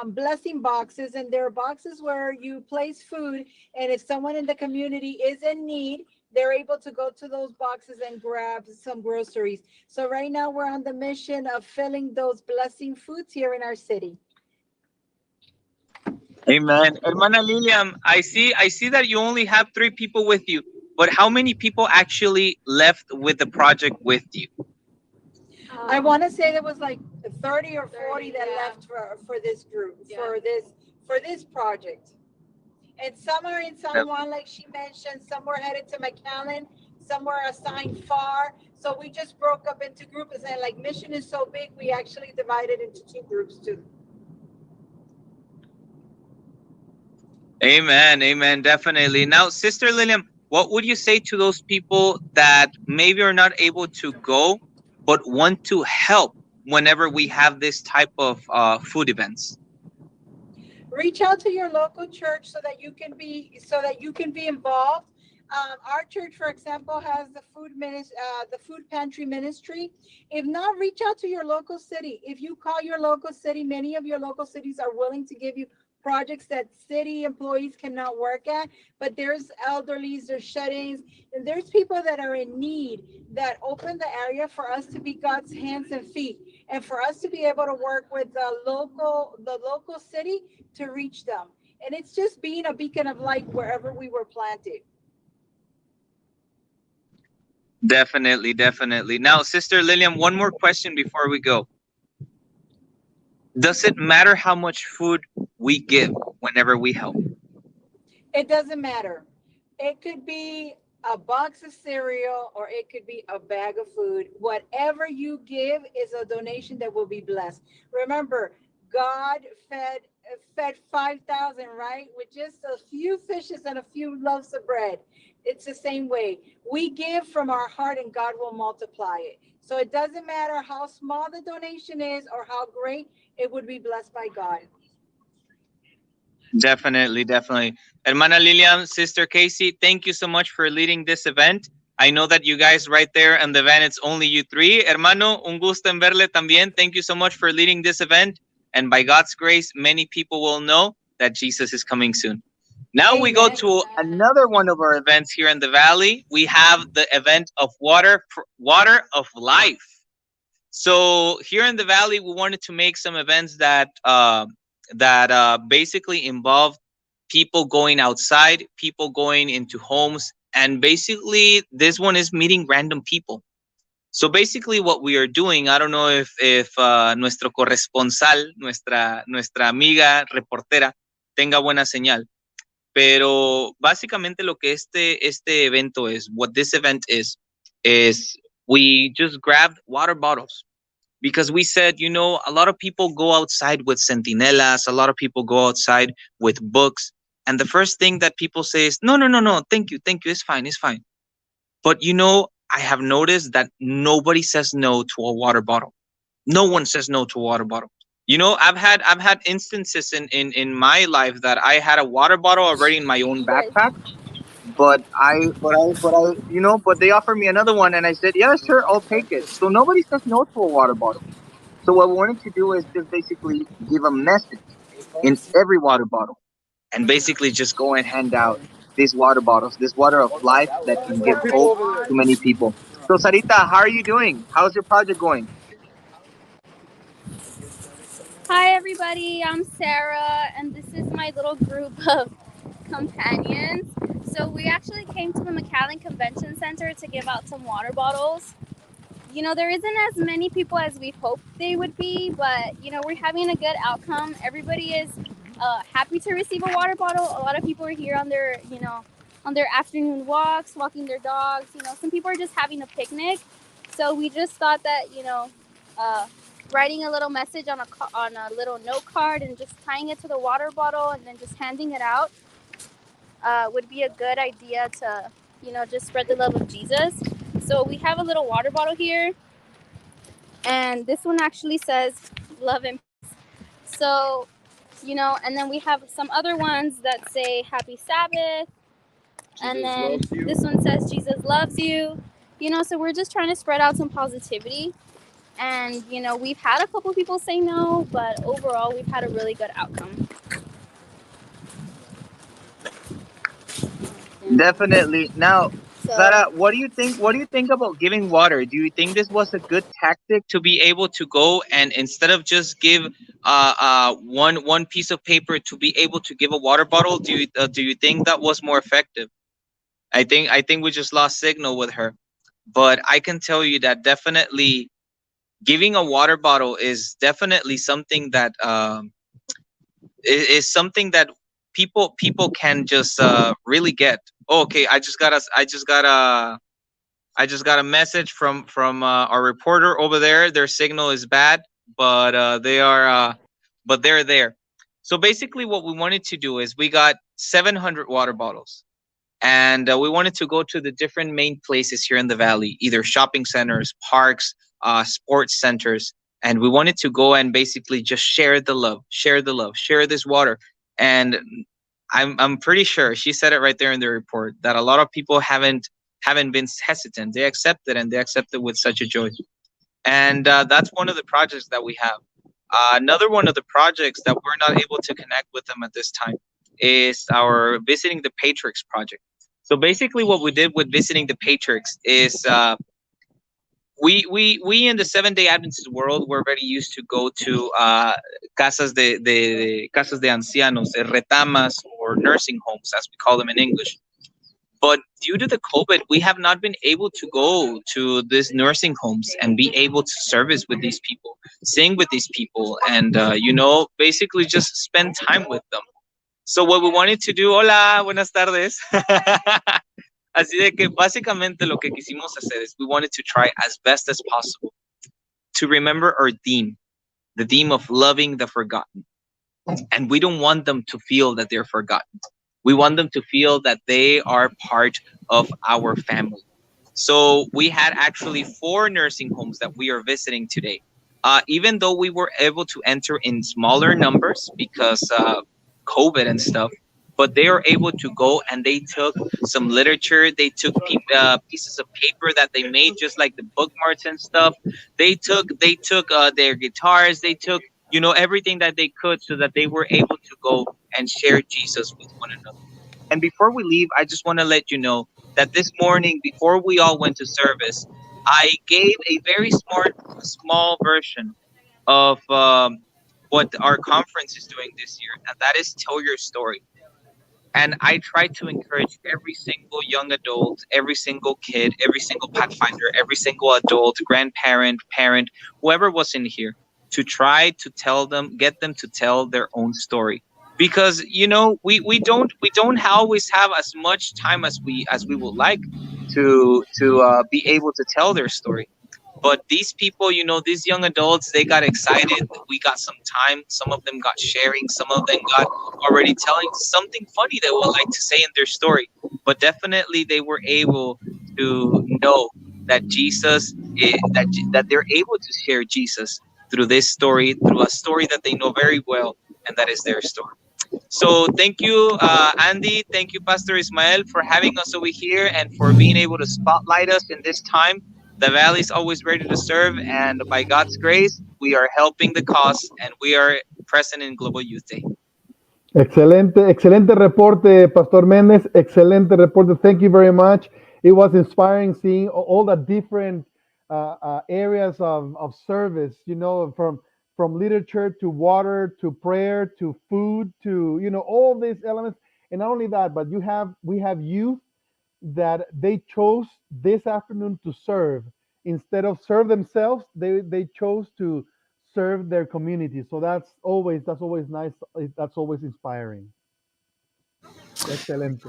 Speaker 17: blessing boxes, and there are boxes where you place food, and if someone in the community is in need, they're able to go to those boxes and grab some groceries. So right now we're on the mission of filling those blessing foods here in our city.
Speaker 11: Amen. Hermana Lilian, I see that you only have 3 people with you, but how many people actually left with the project with you?
Speaker 17: I want to say there was like 30 or 40 that left for this group, for this project. And some are in San Juan, like she mentioned. Some were headed to McAllen. Some were assigned far. So we just broke up into groups. And like Mission is so big, we actually divided into 2 groups too.
Speaker 11: Amen. Amen. Definitely. Now, Sister Lilian, what would you say to those people that maybe are not able to go, but want to help whenever we have this type of food events?
Speaker 17: Reach out to your local church so that you can be involved. Our church, for example, has the food pantry ministry. If not, reach out to your local city. If you call your local city, many of your local cities are willing to give you projects that city employees cannot work at. But there's elderlies, there's shut-ins, and there's people that are in need that open the area for us to be God's hands and feet, and for us to be able to work with the local city to reach them. And it's just being a beacon of light wherever we were planted.
Speaker 11: Definitely, definitely. Now, Sister Lilian, one more question before we go. Does it matter how much food we give whenever we help?
Speaker 17: It doesn't matter. It could be a box of cereal or it could be a bag of food. Whatever you give is a donation that will be blessed. Remember, God fed 5,000, right? With just a few fishes and a few loaves of bread. It's the same way. We give from our heart and God will multiply it. So it doesn't matter how small the donation is or how great, it would be blessed by God.
Speaker 11: Definitely, definitely. Hermana Lilian, Sister Casey, thank you so much for leading this event. I know that you guys right there in the van, it's only you 3. Hermano, un gusto en verle también. Thank you so much for leading this event. And by God's grace, many people will know that Jesus is coming soon. Now we go to another one of our events here in the Valley. We have the event of water of life. So here in the Valley, we wanted to make some events that basically involve people going outside, people going into homes, and basically this one is meeting random people. So basically what we are doing, I don't know if nuestro corresponsal, nuestra amiga reportera tenga buena señal, pero básicamente lo que este evento es, what this event is we just grabbed water bottles. Because we said, you know, a lot of people go outside with centinelas, a lot of people go outside with books. And the first thing that people say is, no, thank you, it's fine. But, you know, I have noticed that nobody says no to a water bottle. No one says no to a water bottle. You know, I've had instances in my life that I had a water bottle already in my own backpack, but they offered me another one, and I said, yeah, sure, I'll take it. So nobody says no to a water bottle. So what we wanted to do is just basically give a message in every water bottle, and basically just go and hand out these water bottles, this water of life that can give hope to many people. So Sarita, how are you doing? How's your project going?
Speaker 18: Hi everybody, I'm Sarah, and this is my little group of companions. So we actually came to the McAllen Convention Center to give out some water bottles. You know, there isn't as many people as we hoped they would be, but you know, we're having a good outcome. Everybody is happy to receive a water bottle. A lot of people are here on their, on their afternoon walks, walking their dogs. You know, some people are just having a picnic. So we just thought that, writing a little message on a little note card and just tying it to the water bottle and then just handing it out would be a good idea to, just spread the love of Jesus. So we have a little water bottle here, and this one actually says love and peace. So, and then we have some other ones that say happy Sabbath, and then this one says Jesus loves you. So we're just trying to spread out some positivity. And, we've had a couple people say no, but overall, we've had a really good outcome.
Speaker 11: Definitely. Now, Sara, what do you think? What do you think about giving water? Do you think this was a good tactic to be able to go and instead of just give one piece of paper to be able to give a water bottle? Do you think that was more effective? I think we just lost signal with her, but I can tell you that definitely giving a water bottle is definitely something that is something that people can just really get. Oh, okay, I just got a message from our reporter over there. Their signal is bad, but they're there. So basically, what we wanted to do is we got 700 water bottles, and we wanted to go to the different main places here in the valley, either shopping centers, parks, sports centers, and we wanted to go and basically just share the love, share this water. And I'm pretty sure she said it right there in the report that a lot of people haven't been hesitant. They accept it, and they accept it with such a joy. And that's one of the projects that we have. Another one of the projects that we're not able to connect with them at this time is our Visiting the Patriots project. So basically what we did with Visiting the Patriots is we in the Seventh-day Adventist world, we're very used to go to casas de ancianos, retamas, or nursing homes, as we call them in English. But due to the COVID, we have not been able to go to these nursing homes and be able to service with these people, sing with these people, and basically just spend time with them. So what we wanted to do, hola, buenas tardes. Así de que básicamente lo que quisimos hacer is we wanted to try as best as possible to remember our theme, the theme of loving the forgotten. And we don't want them to feel that they're forgotten. We want them to feel that they are part of our family. So we had actually 4 nursing homes that we are visiting today. Even though we were able to enter in smaller numbers because COVID and stuff, but they are able to go and they took some literature. They took pieces of paper that they made, just like the bookmarks and stuff. They took their guitars. They took, everything that they could so that they were able to go and share Jesus with one another. And before we leave, I just want to let you know that this morning, before we all went to service, I gave a very small version of what our conference is doing this year, and that is Tell Your Story. And I try to encourage every single young adult, every single kid, every single Pathfinder, every single adult, grandparent, parent, whoever was in here, to try to get them to tell their own story. Because we don't always have as much time as we would like to be able to tell their story. But these people, these young adults, they got excited. We got some time. Some of them got sharing. Some of them got already telling something funny they would like to say in their story. But definitely they were able to know that Jesus, that they're able to share Jesus through this story, through a story that they know very well, and that is their story. So thank you, Andy. Thank you, Pastor Ismael, for having us over here and for being able to spotlight us in this time. The Valley is always ready to serve, and by God's grace, we are helping the cause, and we are present in Global Youth Day.
Speaker 3: Excelente, excelente reporte, Pastor Méndez. Excelente reporte. Thank you very much. It was inspiring seeing all the different areas of service, you know, from literature to water to prayer to food to, you know, all these elements. And not only that, but we have youth that they chose this afternoon to serve. Instead of serve themselves, they chose to serve their community. So that's always nice. That's always inspiring. Excelente.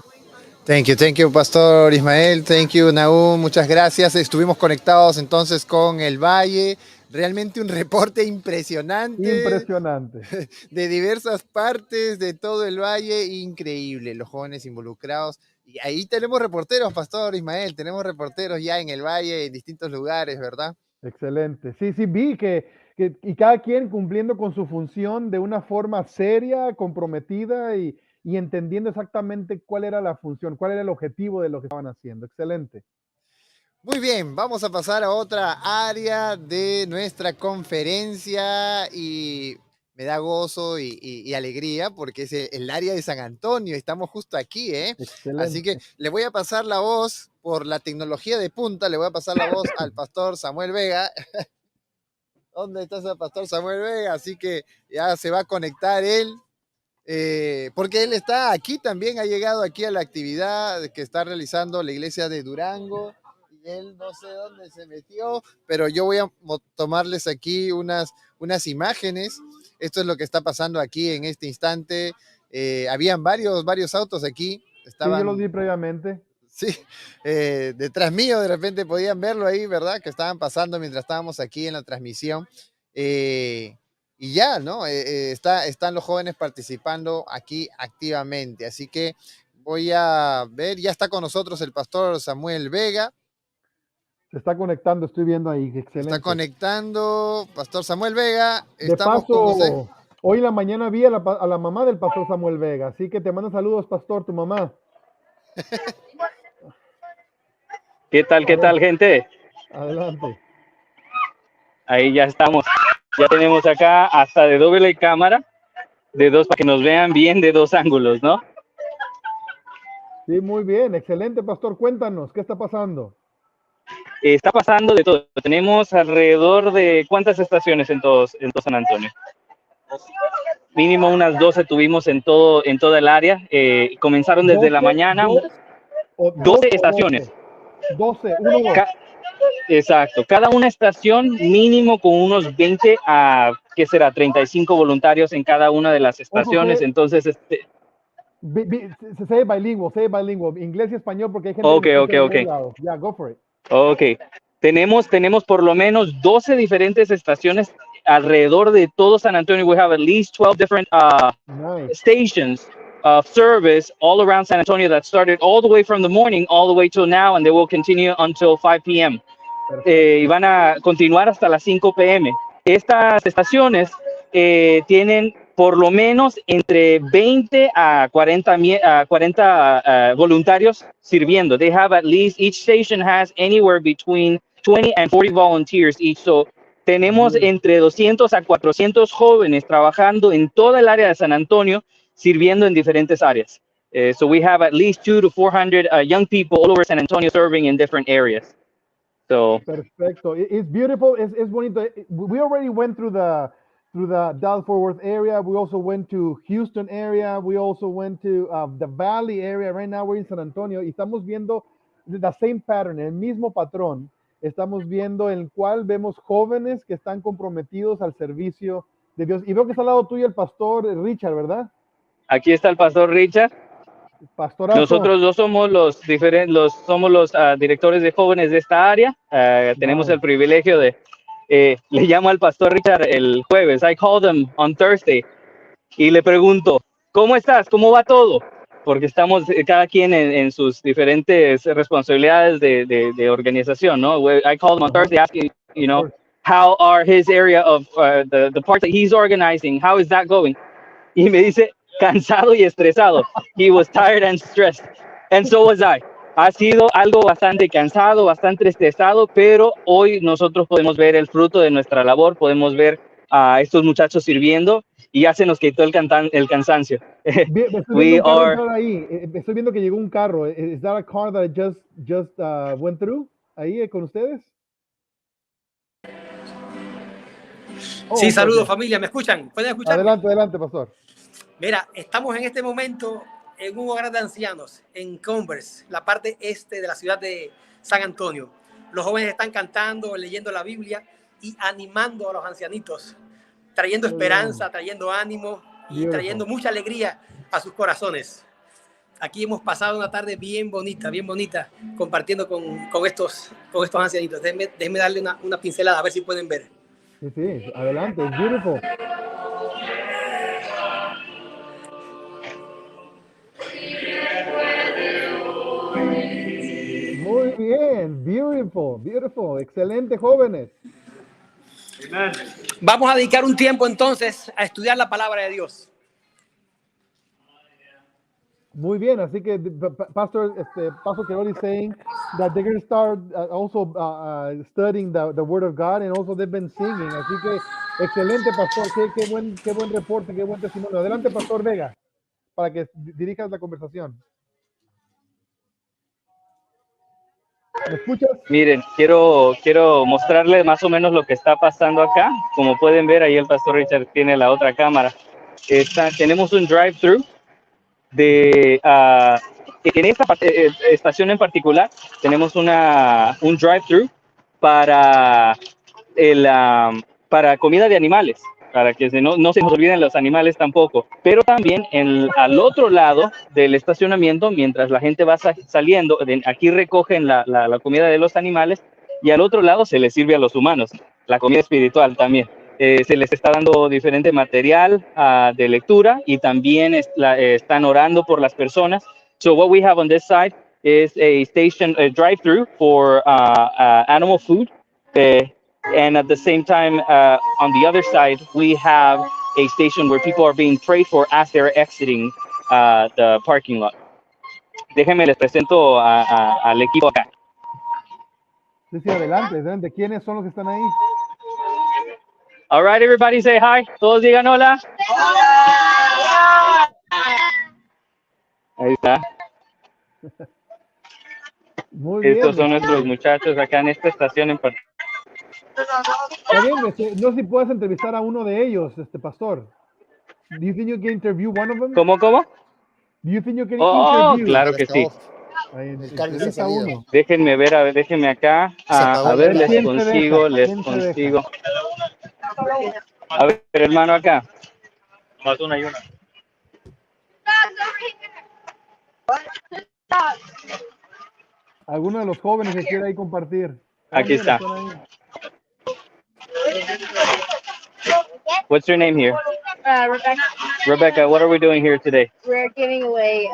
Speaker 2: Thank you, Pastor Ismael. Thank you, Nahum. Muchas gracias. Estuvimos conectados entonces con el Valle. Realmente un reporte impresionante.
Speaker 3: Impresionante.
Speaker 2: De diversas partes de todo el Valle. Increíble. Los jóvenes involucrados. Y ahí tenemos reporteros, Pastor Ismael. Tenemos reporteros ya en el Valle, en distintos lugares, ¿verdad?
Speaker 3: Excelente. Sí, vi que y cada quien cumpliendo con su función de una forma seria, comprometida y entendiendo exactamente cuál era la función, cuál era el objetivo de lo que estaban haciendo. Excelente.
Speaker 2: Muy bien, vamos a pasar a otra área de nuestra conferencia y me da gozo y alegría porque es el área de San Antonio. Estamos justo aquí, ¿eh?
Speaker 3: Excelente.
Speaker 2: Así que le voy a pasar la voz por la tecnología de punta, le voy a pasar la voz al pastor Samuel Vega. ¿Dónde está ese pastor Samuel Vega? Así que ya se va a conectar él. Porque él está aquí también, ha llegado aquí a la actividad que está realizando la iglesia de Durango y él no sé dónde se metió, pero yo voy a tomarles aquí unas imágenes. Esto es lo que está pasando aquí en este instante. Habían varios autos aquí.
Speaker 3: Estaban, sí, yo los vi previamente.
Speaker 2: Sí, detrás mío de repente podían verlo ahí, ¿verdad? Que estaban pasando mientras estábamos aquí en la transmisión. Y ya, ¿no? Están los jóvenes participando aquí activamente. Así que voy a ver, ya está con nosotros el pastor Samuel Vega.
Speaker 3: Se está conectando, estoy viendo ahí, excelente.
Speaker 2: Está conectando, pastor Samuel Vega.
Speaker 3: De paso, hoy en la mañana vi a la mamá del pastor Samuel Vega, así que te mando saludos, pastor, tu mamá.
Speaker 19: ¿Qué tal, gente?
Speaker 3: Adelante.
Speaker 19: Ahí ya estamos. Ya tenemos acá hasta de doble cámara, de dos, para que nos vean bien de dos ángulos, ¿no?
Speaker 3: Sí, muy bien, excelente, pastor. Cuéntanos, ¿qué está pasando?
Speaker 19: Está pasando de todo. Tenemos alrededor de, ¿cuántas estaciones en todo San Antonio? Mínimo unas 12 tuvimos en toda el área. Comenzaron desde la mañana. 12 estaciones.
Speaker 3: 12, uno.
Speaker 19: Exacto, cada una estación mínimo con unos 20 a, ¿qué será? 35 voluntarios en cada una de las estaciones, entonces
Speaker 3: Say bilingüe, inglés y español porque hay gente
Speaker 19: Okay.
Speaker 3: Yeah, go for it.
Speaker 19: Okay, tenemos por lo menos 12 diferentes estaciones alrededor de todo San Antonio. We have at least 12 different stations of service all around San Antonio that started all the way from the morning all the way till now, and they will continue until 5 p.m. Y van a continuar hasta las 5 p.m. Estas estaciones tienen por lo menos entre 20 a 40 voluntarios sirviendo. They have at least, each station has anywhere between 20 and 40 volunteers each. So tenemos entre 200 a 400 jóvenes trabajando en toda el área de San Antonio, sirviendo en diferentes áreas. So we have at least 200 to 400 young people all over San Antonio serving in different areas. So
Speaker 3: perfecto. It's beautiful. It's bonito. We already went through the Dallas-Fort Worth area. We also went to Houston area. We also went to the Valley area. Right now we're in San Antonio y estamos viendo the same pattern, el mismo patrón. Estamos viendo el cual vemos jóvenes que están comprometidos al servicio de Dios. Y veo que está al lado tuyo el pastor Richard, ¿verdad?
Speaker 19: Aquí está el pastor Richard.
Speaker 3: Pastorazo.
Speaker 19: Nosotros dos somos los directores de jóvenes de esta área. Tenemos el privilegio de, le llamo al pastor Richard el jueves. I called him on Thursday y le pregunto, ¿cómo estás? ¿Cómo va todo? Porque estamos cada quien en sus diferentes responsabilidades de organización, ¿no? I called him on Thursday asking, you know, how are his area of the parts that he's organizing? How is that going? Y me dice, cansado y estresado. He was tired and stressed. And so was I. Ha sido algo bastante cansado, bastante estresado, pero hoy nosotros podemos ver el fruto de nuestra labor, podemos ver a estos muchachos sirviendo y ya se nos quitó el cansancio.
Speaker 3: Estoy viendo un carro entrar ahí. Estoy viendo que llegó un carro. ¿Es that a car that just went through ahí con ustedes?
Speaker 20: Sí, saludos familia, ¿me escuchan? ¿Pueden escuchar?
Speaker 3: Adelante, pastor.
Speaker 20: Mira, estamos en este momento en un hogar de ancianos en Conferencia, la parte este de la ciudad de San Antonio. Los jóvenes están cantando, leyendo la Biblia y animando a los ancianitos, trayendo esperanza, trayendo ánimo y trayendo mucha alegría a sus corazones. Aquí hemos pasado una tarde bien bonita, compartiendo con estos ancianitos. Déjenme darle una pincelada, a ver si pueden ver.
Speaker 3: Sí, adelante, it's beautiful. Muy bien, beautiful, excelente, jóvenes.
Speaker 20: Vamos a dedicar un tiempo entonces a estudiar la palabra de Dios.
Speaker 3: Muy bien, así que Pastor Keroli is saying that they're going to start also studying the Word of God, and also they've been singing. Así que excelente, Pastor, qué buen reporte, qué buen testimonio. Adelante, Pastor Vega, para que dirijas la conversación. ¿Me escuchas?
Speaker 19: Miren, quiero mostrarles más o menos lo que está pasando acá. Como pueden ver, ahí el Pastor Richard tiene la otra cámara. Tenemos un drive-thru en esta estación en particular. Tenemos un drive-thru para comida de animales, para que no se nos olviden los animales tampoco. Pero también al otro lado del estacionamiento, mientras la gente va saliendo, aquí recogen la comida de los animales y al otro lado se les sirve a los humanos, la comida espiritual también. Se les está dando diferente material de lectura y también están orando por las personas. So what we have on this side is a drive-through for animal food. And at the same time, on the other side, we have a station where people are being prayed for as they're exiting the parking lot. Déjenme les presento al equipo acá.
Speaker 3: Sí, adelante. ¿Quiénes son los que están ahí?
Speaker 19: All right, everybody say hi. Todos digan hola. Hola. Ahí está.
Speaker 3: Muy bien.
Speaker 19: Estos son nuestros muchachos acá en esta estación en particular.
Speaker 3: Está bien, no sé si puedes entrevistar a uno de ellos, pastor. Do you think you can interview one of them?
Speaker 19: ¿Cómo?
Speaker 3: Do you think you can interview?
Speaker 19: Claro que sí.
Speaker 3: Entrevista uno.
Speaker 19: Déjenme ver, déjenme acá. A ver, les consigo. A ver, hermano, acá. Más una y una.
Speaker 3: ¿Alguno de los jóvenes que quiera ahí compartir?
Speaker 19: Aquí está. What's your name here?
Speaker 21: Rebecca.
Speaker 19: Rebecca, what are we doing here today?
Speaker 21: We're giving away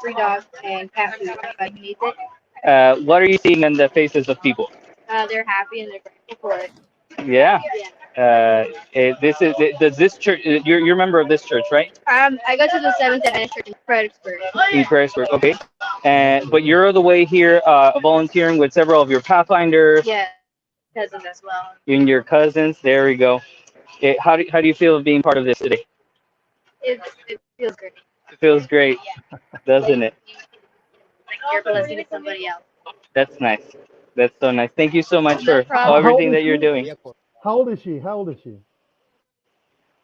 Speaker 21: free dog and cat food. If needs it.
Speaker 19: What are you seeing in the faces of people?
Speaker 21: They're happy and they're grateful for it.
Speaker 19: Yeah. Does this church? You're a member of this church, right?
Speaker 21: I go to the Seventh Adventist Church in Fredericksburg.
Speaker 19: In Fredericksburg, okay. But you're the way here, volunteering with several of your Pathfinders.
Speaker 21: Yeah, cousins as well.
Speaker 19: And your cousins. There we go. How do you feel being part of this today?
Speaker 21: It feels great.
Speaker 19: It feels great, doesn't it?
Speaker 21: Like you're blessing to somebody else.
Speaker 19: That's nice. That's so nice. Thank you so much for everything that you're doing.
Speaker 3: How old is she?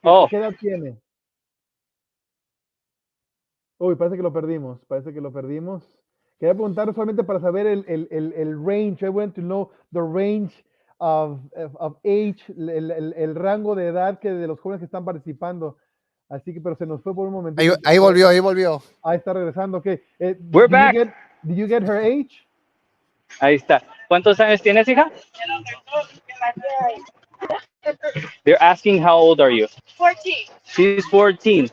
Speaker 19: Oh.
Speaker 3: ¿Qué edad tiene? Uy, parece que lo perdimos. Quería preguntar solamente para saber el range. I want to know the range of age, el rango de edad de los jóvenes que están participando. Así que, pero se nos fue por un momento.
Speaker 2: Ahí volvió.
Speaker 3: Ahí está regresando, ok.
Speaker 19: We're back.
Speaker 3: Did you get her age?
Speaker 19: Ahí está. ¿Cuántos años tienes, hija? They're asking how old are you?
Speaker 21: 14.
Speaker 19: She's 14.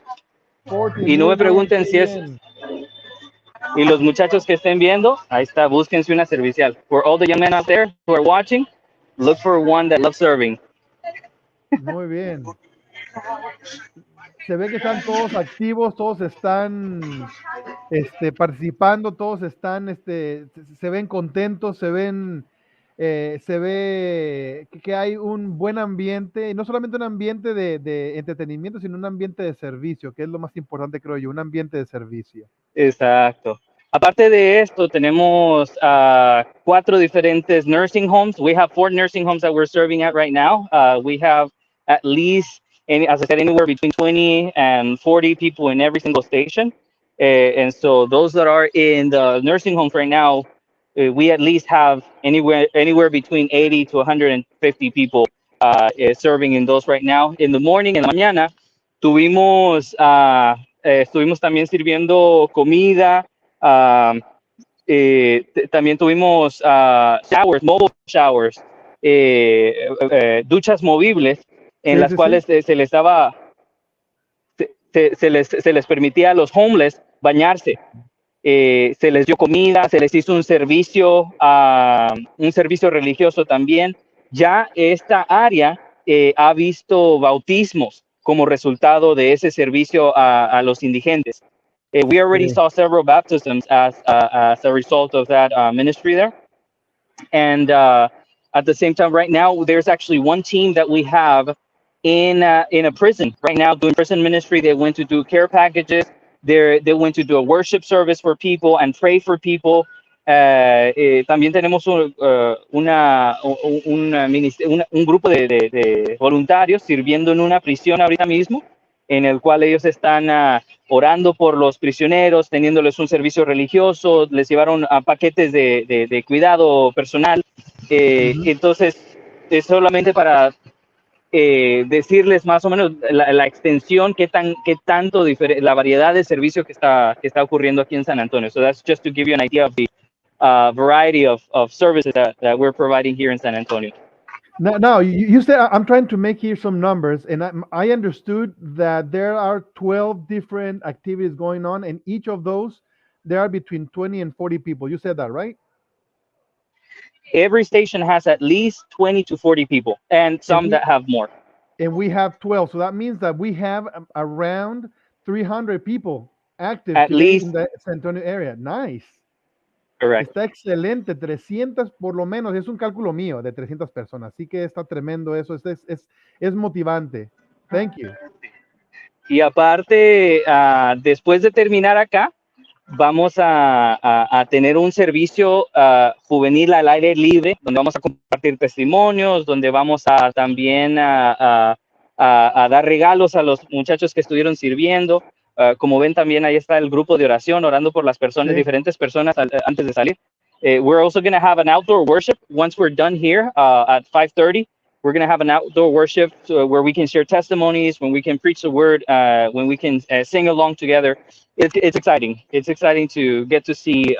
Speaker 19: Y no me pregunten si es... Y los muchachos que estén viendo, ahí está, búsquense una servicial. For all the young men out there who are watching, look for one that loves serving.
Speaker 3: Muy bien. se ve que están todos activos, todos están participando, todos están, se ven contentos, se ve que hay un buen ambiente, y no solamente un ambiente de entretenimiento, sino un ambiente de servicio, que es lo más importante, creo yo, un ambiente de servicio.
Speaker 19: Exacto. Aparte de esto, tenemos 4 diferentes nursing homes. We have 4 nursing homes that we're serving at right now. We have at least, as I said, anywhere between 20 and 40 people in every single station. And so those that are in the nursing homes right now, we at least have anywhere between 80 to 150 people serving in those right now. In the morning, en la mañana, estuvimos también sirviendo comida. También tuvimos showers, mobile showers, duchas movibles en las cuales se les daba, se les permitía a los homeless bañarse. Se les dio comida, se les hizo un servicio religioso también. Ya esta área ha visto bautismos como resultado de ese servicio a los indigentes. We already saw several baptisms as a result of that ministry there. And at the same time, right now, there's actually one team that we have in a prison right now doing prison ministry. They went to do care packages. They went to do a worship service for people and pray for people. También tenemos un grupo de voluntarios sirviendo en una prisión ahorita mismo, en el cual ellos están orando por los prisioneros, teniéndoles un servicio religioso, les llevaron paquetes de cuidado personal. Entonces, es solamente para decirles más o menos la extensión, qué tanto la variedad de servicio que está ocurriendo aquí en San Antonio. So that's just to give you an idea of the variety of services that we're providing here in San Antonio.
Speaker 3: Now you said, I'm trying to make here some numbers, and I understood that there are 12 different activities going on, and each of those, there are between 20 and 40 people. You said that, right?
Speaker 19: Every station has at least 20 to 40 people, and some that have more.
Speaker 3: And we have 12, so that means that we have around 300 people active
Speaker 19: at least
Speaker 3: in the San Antonio area. Nice.
Speaker 19: Correct.
Speaker 3: Está excelente, 300 por lo menos, es un cálculo mío de 300 personas, así que está tremendo eso, es motivante. Thank you.
Speaker 19: Y aparte, después de terminar acá, vamos a tener un servicio juvenil al aire libre, donde vamos a compartir testimonios, donde vamos a también a dar regalos a los muchachos que estuvieron sirviendo. Como ven, también ahí está el grupo de oración, orando por las personas, diferentes personas antes de salir. We're also going to have an outdoor worship once we're done here at 5:30. We're going to have an outdoor worship where we can share testimonies, when we can preach the word, when we can sing along together. It's exciting. It's exciting to get to see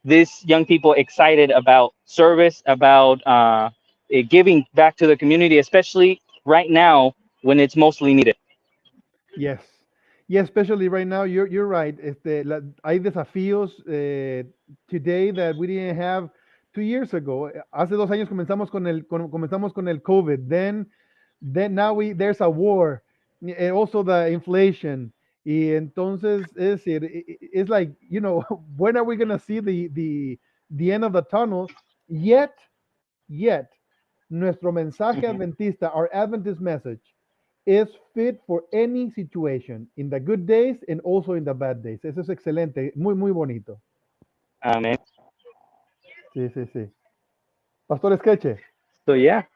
Speaker 19: these young people excited about service, about giving back to the community, especially right now when it's mostly needed.
Speaker 3: Yes. Yeah, especially right now, you're right. Hay desafíos today that we didn't have 2 years ago. Hace 2 años comenzamos con el COVID. Then now there's a war, also the inflation. Y entonces, es decir, it's like, you know, when are we going to see the end of the tunnel? Yet, nuestro mensaje adventista, our Adventist message, is fit for any situation, in the good days and also in the bad days. Eso es excelente, muy, muy bonito.
Speaker 19: Amén.
Speaker 3: Sí. Pastor Esqueche.
Speaker 19: So, yeah.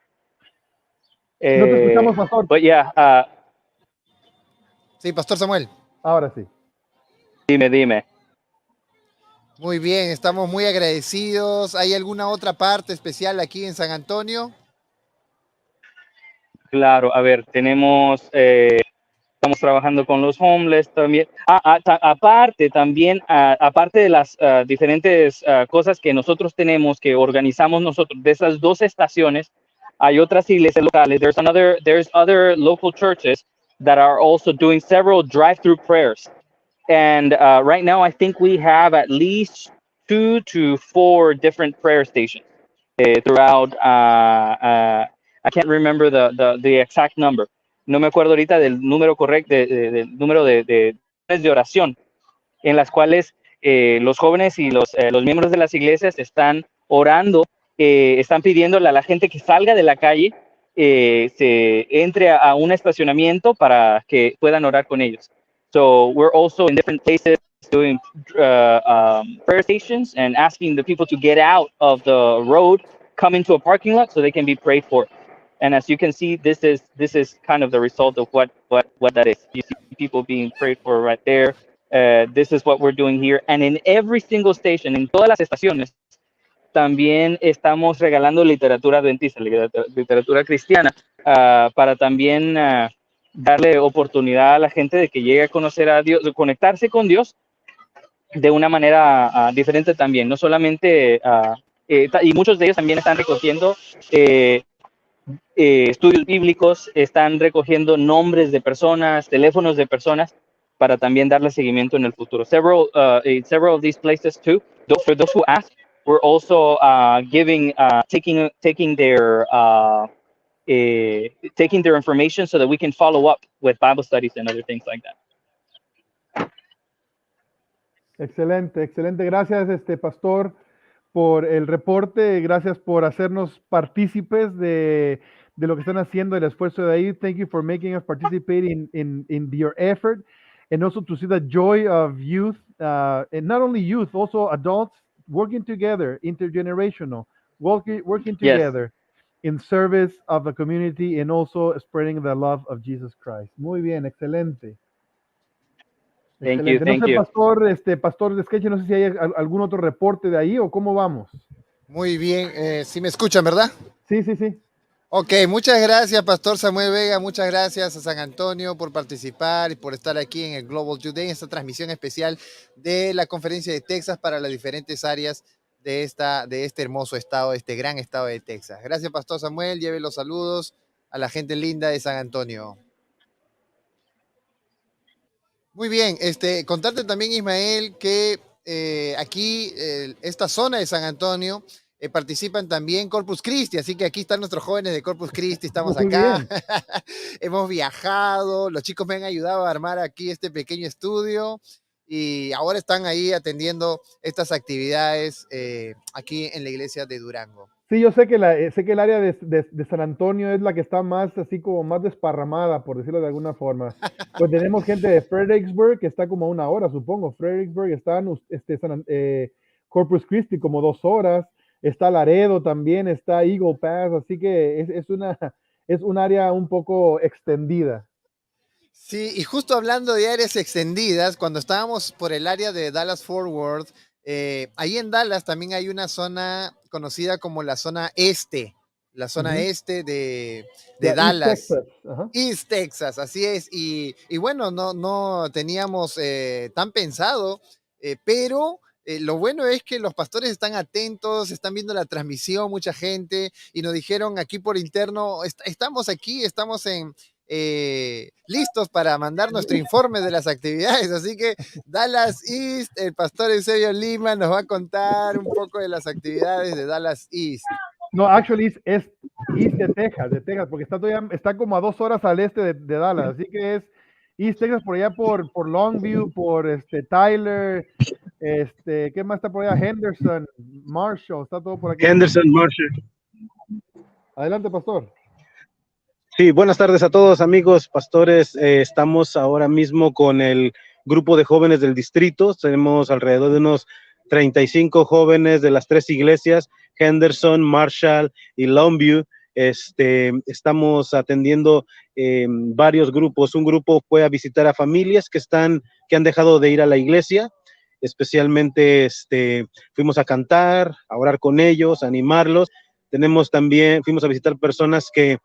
Speaker 3: No te escuchamos, Pastor.
Speaker 19: But yeah.
Speaker 2: Sí, Pastor Samuel.
Speaker 3: Ahora sí.
Speaker 19: Dime.
Speaker 2: Muy bien, estamos muy agradecidos. ¿Hay alguna otra parte especial aquí en San Antonio?
Speaker 19: Claro, a ver, estamos trabajando con los homeless también. Aparte de las diferentes cosas que nosotros tenemos, que organizamos nosotros, de esas 2 estaciones, hay otras iglesias locales. There's other local churches that are also doing several drive-through prayers. And right now, I think we have at least 2 to 4 different prayer stations throughout. I can't remember the exact number, no me acuerdo ahorita del número correcto, del número de oración, en las cuales los jóvenes y los miembros de las iglesias están orando, están pidiéndole a la gente que salga de la calle, se entre a un estacionamiento para que puedan orar con ellos. So we're also in different places doing prayer stations and asking the people to get out of the road, come into a parking lot so they can be prayed for. And as you can see, this is kind of the result of what that is. You see people being prayed for right there. This is what we're doing here. And in every single station, en todas las estaciones, también estamos regalando literatura adventista, literatura cristiana, para también darle oportunidad a la gente de que llegue a conocer a Dios, de conectarse con Dios de una manera diferente también. No solamente, y muchos de ellos también están recogiendo estudios bíblicos, están recogiendo nombres de personas, teléfonos de personas, para también darle seguimiento en el futuro. Several of these places too, for those who ask, we're also taking their information so that we can follow up with Bible studies and other things like that.
Speaker 3: Excelente, excelente. Gracias, pastor, por el reporte. Gracias por hacernos partícipes de lo que están haciendo, el esfuerzo de ahí. Thank you for making us participate in your effort, and also to see the joy of youth, and not only youth, also adults working together, intergenerational, working together in service of the community and also spreading the love of Jesus Christ. Muy bien, excelente.
Speaker 19: Thank you,
Speaker 3: No sé, pastor de Sketch, no sé si hay algún otro reporte de ahí o cómo vamos.
Speaker 2: Muy bien, ¿sí me escuchan, verdad?
Speaker 3: Sí.
Speaker 2: Ok, muchas gracias, Pastor Samuel Vega, muchas gracias a San Antonio por participar y por estar aquí en el Global Today, en esta transmisión especial de la Conferencia de Texas para las diferentes áreas de este hermoso estado, de este gran estado de Texas. Gracias, Pastor Samuel, lleve los saludos a la gente linda de San Antonio. Muy bien, contarte también, Ismael, que aquí, esta zona de San Antonio, participan también Corpus Christi, así que aquí están nuestros jóvenes de Corpus Christi, estamos acá, hemos viajado, los chicos me han ayudado a armar aquí este pequeño estudio y ahora están ahí atendiendo estas actividades aquí en la iglesia de Durango.
Speaker 3: Sí, yo sé que el área de San Antonio es la que está más así como más desparramada, por decirlo de alguna forma. Pues tenemos gente de Fredericksburg que está como a 1 hora, supongo. Fredericksburg está Corpus Christi como 2 horas. Está Laredo también, está Eagle Pass, así que es un área un poco extendida.
Speaker 2: Sí, y justo hablando de áreas extendidas, cuando estábamos por el área de Dallas-Fort Worth, ahí en Dallas también hay una zona conocida como la zona este, este de Dallas. East Texas, así es. Y bueno, no teníamos tan pensado, pero lo bueno es que los pastores están atentos, están viendo la transmisión, mucha gente, y nos dijeron aquí por interno, estamos aquí, estamos listos para mandar nuestro informe de las actividades, así que Dallas East, el pastor Eusebio Lima nos va a contar un poco de las actividades de Dallas East.
Speaker 3: No, actually es East de Texas, porque está como a 2 horas al este de Dallas, así que es East Texas, por allá por Longview, por Tyler, ¿qué más está por allá? Henderson, Marshall, está todo por aquí.
Speaker 1: Henderson, Marshall.
Speaker 3: Adelante, pastor.
Speaker 1: Sí, buenas tardes a todos, amigos pastores. Estamos ahora mismo con el grupo de jóvenes del distrito. Tenemos alrededor de unos 35 jóvenes de las 3 iglesias, Henderson, Marshall y Longview. Estamos atendiendo varios grupos. Un grupo fue a visitar a familias que han dejado de ir a la iglesia. Especialmente fuimos a cantar, a orar con ellos, a animarlos. Fuimos a visitar personas que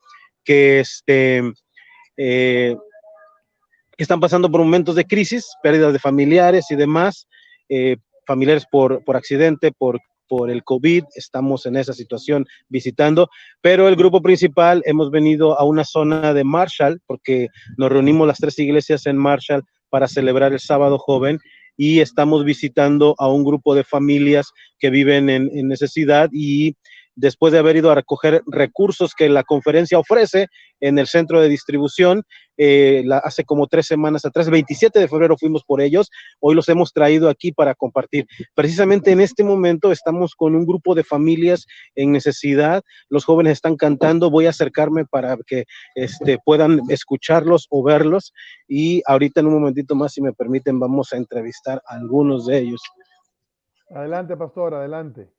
Speaker 1: están pasando por momentos de crisis, pérdidas de familiares y demás, familiares por accidente, por el COVID. Estamos en esa situación visitando, pero el grupo principal hemos venido a una zona de Marshall porque nos reunimos las 3 iglesias en Marshall para celebrar el sábado joven y estamos visitando a un grupo de familias que viven en necesidad y después de haber ido a recoger recursos que la conferencia ofrece en el centro de distribución. Hace como 3 semanas atrás, el 27 de febrero fuimos por ellos. Hoy los hemos traído aquí para compartir. Precisamente en este momento estamos con un grupo de familias en necesidad. Los jóvenes están cantando. Voy a acercarme para que puedan escucharlos o verlos. Y ahorita en un momentito más, si me permiten, vamos a entrevistar a algunos de ellos.
Speaker 3: Adelante, pastor, adelante.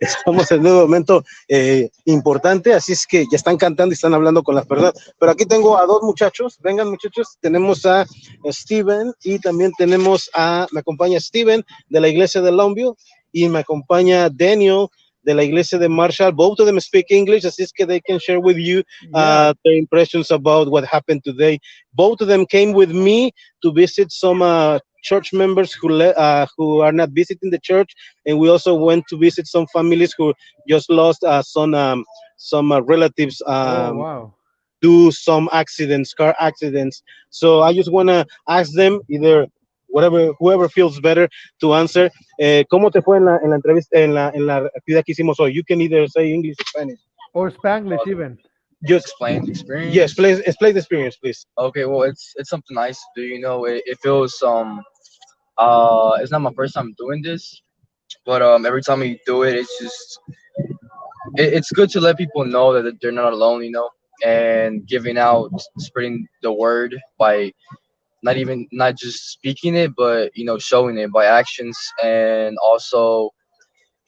Speaker 1: Estamos en un momento importante, así es que ya están cantando y están hablando con las personas. Pero aquí tengo a 2 muchachos. Vengan, muchachos. Tenemos a Steven y también me acompaña Steven de la iglesia de Longview y me acompaña Daniel de la iglesia de Marshall. Both of them speak English, así es que they can share with you their impressions about what happened today. Both of them came with me to visit some church members who are not visiting the church, and we also went to visit some families who just lost some relatives do some car accidents. So I just want to ask them, whoever feels better to answer. ¿Cómo te fue en la entrevista, en la actividad que hicimos hoy? You can either say English or Spanish.
Speaker 3: Or Spanglish even.
Speaker 1: Just
Speaker 5: explain the experience.
Speaker 1: Yes, explain the experience, please.
Speaker 5: Okay, well, it's something nice to do. You know, it feels it's not my first time doing this, but every time you do it, it's just it's good to let people know that they're not alone. You know, and spreading the word by not just speaking it, but showing it by actions. And also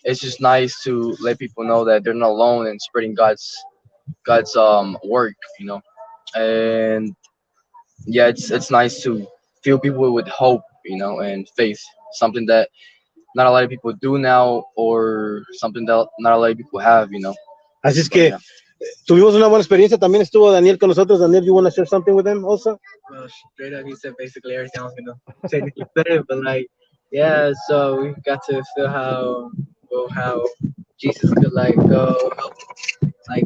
Speaker 5: it's just nice to let people know that they're not alone and spreading God's work, and yeah, it's nice to fill people with hope, and faith, something that not a lot of people do now, or something that not a lot of people have.
Speaker 1: Así es que tuvimos una buena experiencia. También estuvo Daniel con nosotros. Daniel, you want to share something with them also?
Speaker 22: Well, straight up, he said basically everything I was gonna technically say, but yeah, so we got to feel how Jesus could go help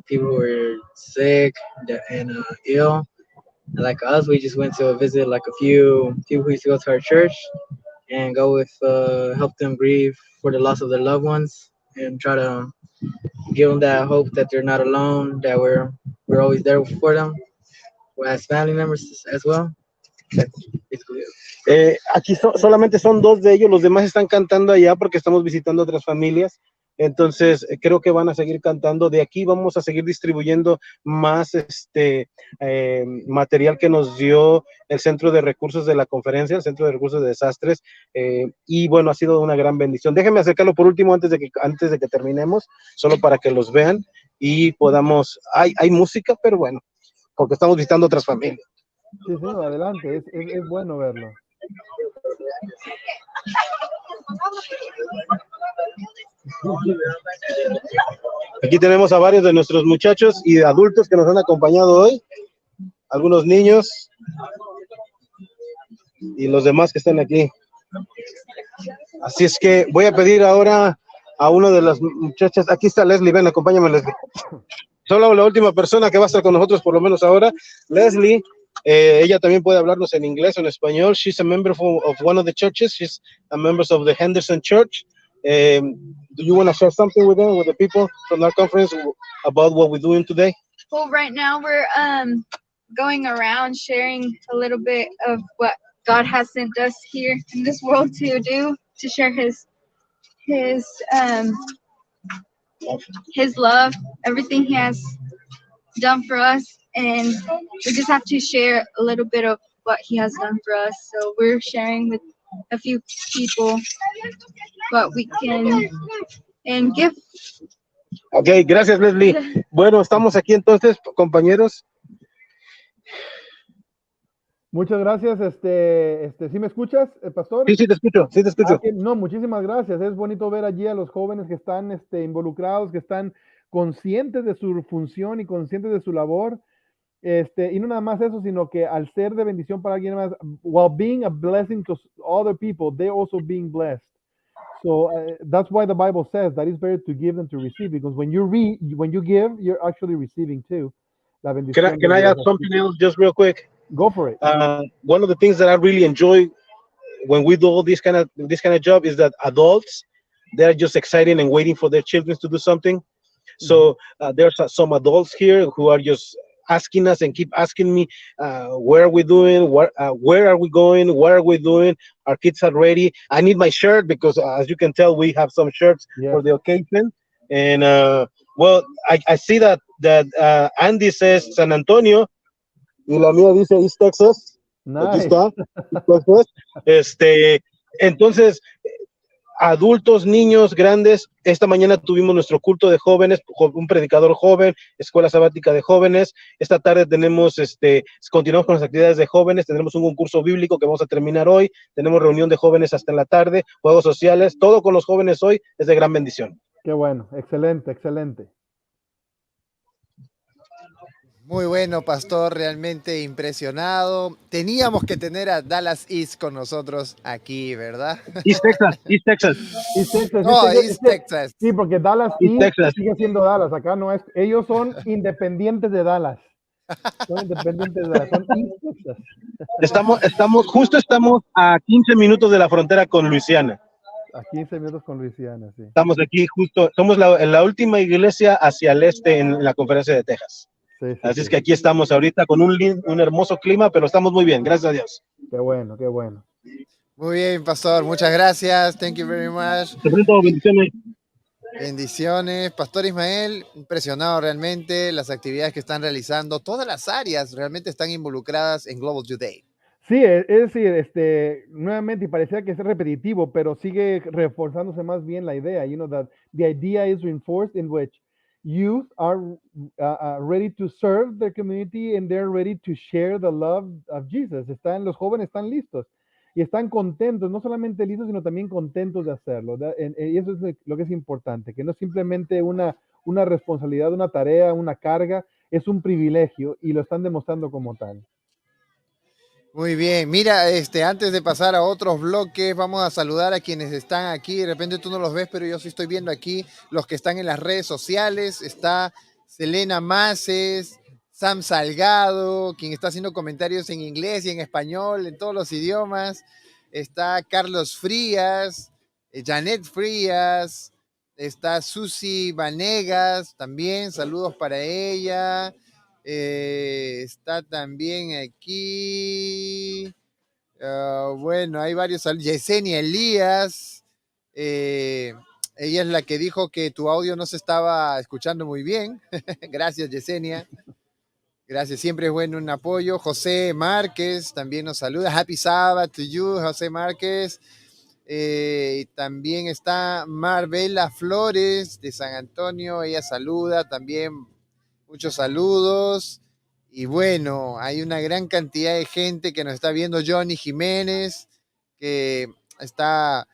Speaker 22: people who were sick and ill, and like us, we just went to visit a few people who used to go to our church and go with help them grieve for the loss of their loved ones and try to give them that hope that they're not alone, that we're always there for them, as family members as well.
Speaker 1: Aquí solamente son 2 de ellos, los demás están cantando allá porque estamos visitando otras familias. Entonces creo que van a seguir cantando. De aquí vamos a seguir distribuyendo más material que nos dio el Centro de Recursos de la Conferencia, el Centro de Recursos de Desastres, y bueno, ha sido una gran bendición. Déjenme acercarlo por último antes de que terminemos, solo para que los vean y podamos. Hay música, pero bueno, porque estamos visitando otras familias.
Speaker 3: Sí, adelante, es bueno verlo.
Speaker 1: Aquí tenemos a varios de nuestros muchachos y adultos que nos han acompañado hoy, algunos niños y los demás que están aquí. Así es que voy a pedir ahora a una de las muchachas. Aquí está Leslie, ven, acompáñame, Leslie. Solo la última persona que va a estar con nosotros por lo menos ahora, Leslie. Ella también puede hablarnos en inglés o en español. She's a member of one of the churches. She's a member of the Henderson Church. Do you want to share something with them, with the people from our conference, about what we're doing today?
Speaker 9: Well, right now we're going around sharing a little bit of what God has sent us here in this world to do, to share His love, everything He has done for us, and we just have to share a little bit of what He has done for us. So we're sharing with a few people what we can and give.
Speaker 1: Okay, gracias, Leslie. Bueno, estamos aquí entonces, compañeros.
Speaker 3: Muchas gracias. ¿Sí me escuchas, pastor?
Speaker 1: Sí, te escucho.
Speaker 3: No, muchísimas gracias. Es bonito ver allí a los jóvenes que están involucrados, que están conscientes de su función y conscientes de su labor. Y no nada más eso, sino que al ser de bendición para alguien más, while being a blessing to other people, they're also being blessed. So that's why the Bible says that it's better to give than to receive, because when you give, you're actually receiving too. La bendición
Speaker 1: Can I add something else just real quick?
Speaker 3: Go for it.
Speaker 1: One of the things that I really enjoy when we do all this kind of job is that adults, they're just excited and waiting for their children to do something. So there's some adults here who are just asking us and keep asking me, where are we doing? Where are we going? What are we doing? Our kids are ready. I need my shirt because, as you can tell, we have some shirts for the occasion. And well, I see that Andy says San Antonio, y la mía dice East Texas.
Speaker 3: Nice.
Speaker 1: Aquí está. Entonces, adultos, niños, grandes. Esta mañana tuvimos nuestro culto de jóvenes, un predicador joven, escuela sabática de jóvenes. Esta tarde continuamos con las actividades de jóvenes. Tendremos un concurso bíblico que vamos a terminar hoy. Tenemos reunión de jóvenes hasta en la tarde, juegos sociales. Todo con los jóvenes hoy es de gran bendición.
Speaker 3: Qué bueno, excelente, excelente.
Speaker 2: Muy bueno, pastor, realmente impresionado. Teníamos que tener a Dallas East con nosotros aquí, ¿verdad?
Speaker 1: East Texas.
Speaker 2: No, East Texas.
Speaker 3: Sí, porque Dallas East sigue siendo Dallas. Acá no es. Ellos son independientes de Dallas. Son independientes de Dallas. Son East Texas.
Speaker 1: Estamos a 15 minutos de la frontera con Luisiana.
Speaker 3: A 15 minutos con Luisiana, sí.
Speaker 1: Estamos aquí somos la última iglesia hacia el este en la Conferencia de Texas. Así es que aquí estamos ahorita con un hermoso clima, pero estamos muy bien, gracias a Dios.
Speaker 3: Qué bueno, qué bueno.
Speaker 2: Muy bien, pastor, muchas gracias. Thank you very much.
Speaker 1: Bendiciones.
Speaker 2: Bendiciones. Pastor Ismael, impresionado realmente las actividades que están realizando. Todas las áreas realmente están involucradas en Global Youth Day.
Speaker 3: Sí, es decir, nuevamente, y parecía que es repetitivo, pero sigue reforzándose más bien la idea. You know, that the idea is reinforced in which youth are ready to serve their community and they're ready to share the love of Jesus. Los jóvenes están listos y están contentos, no solamente listos, sino también contentos de hacerlo. Y eso es lo que es importante, que no es simplemente una responsabilidad, una tarea, una carga, es un privilegio y lo están demostrando como tal.
Speaker 2: Muy bien, mira, antes de pasar a otros bloques, vamos a saludar a quienes están aquí. De repente tú no los ves, pero yo sí estoy viendo aquí los que están en las redes sociales. Está Selena Maces, Sam Salgado, quien está haciendo comentarios en inglés y en español, en todos los idiomas. Está Carlos Frías, Janet Frías, está Susi Vanegas, también saludos para ella. Está también aquí, bueno, hay varios, Yesenia Elías, ella es la que dijo que tu audio no se estaba escuchando muy bien. Gracias, Yesenia. Gracias, siempre es bueno un apoyo. José Márquez también nos saluda. Happy Sabbath to you, José Márquez. También está Marbella Flores de San Antonio, ella saluda también. Muchos saludos. Y bueno, hay una gran cantidad de gente que nos está viendo. Johnny Jiménez, que están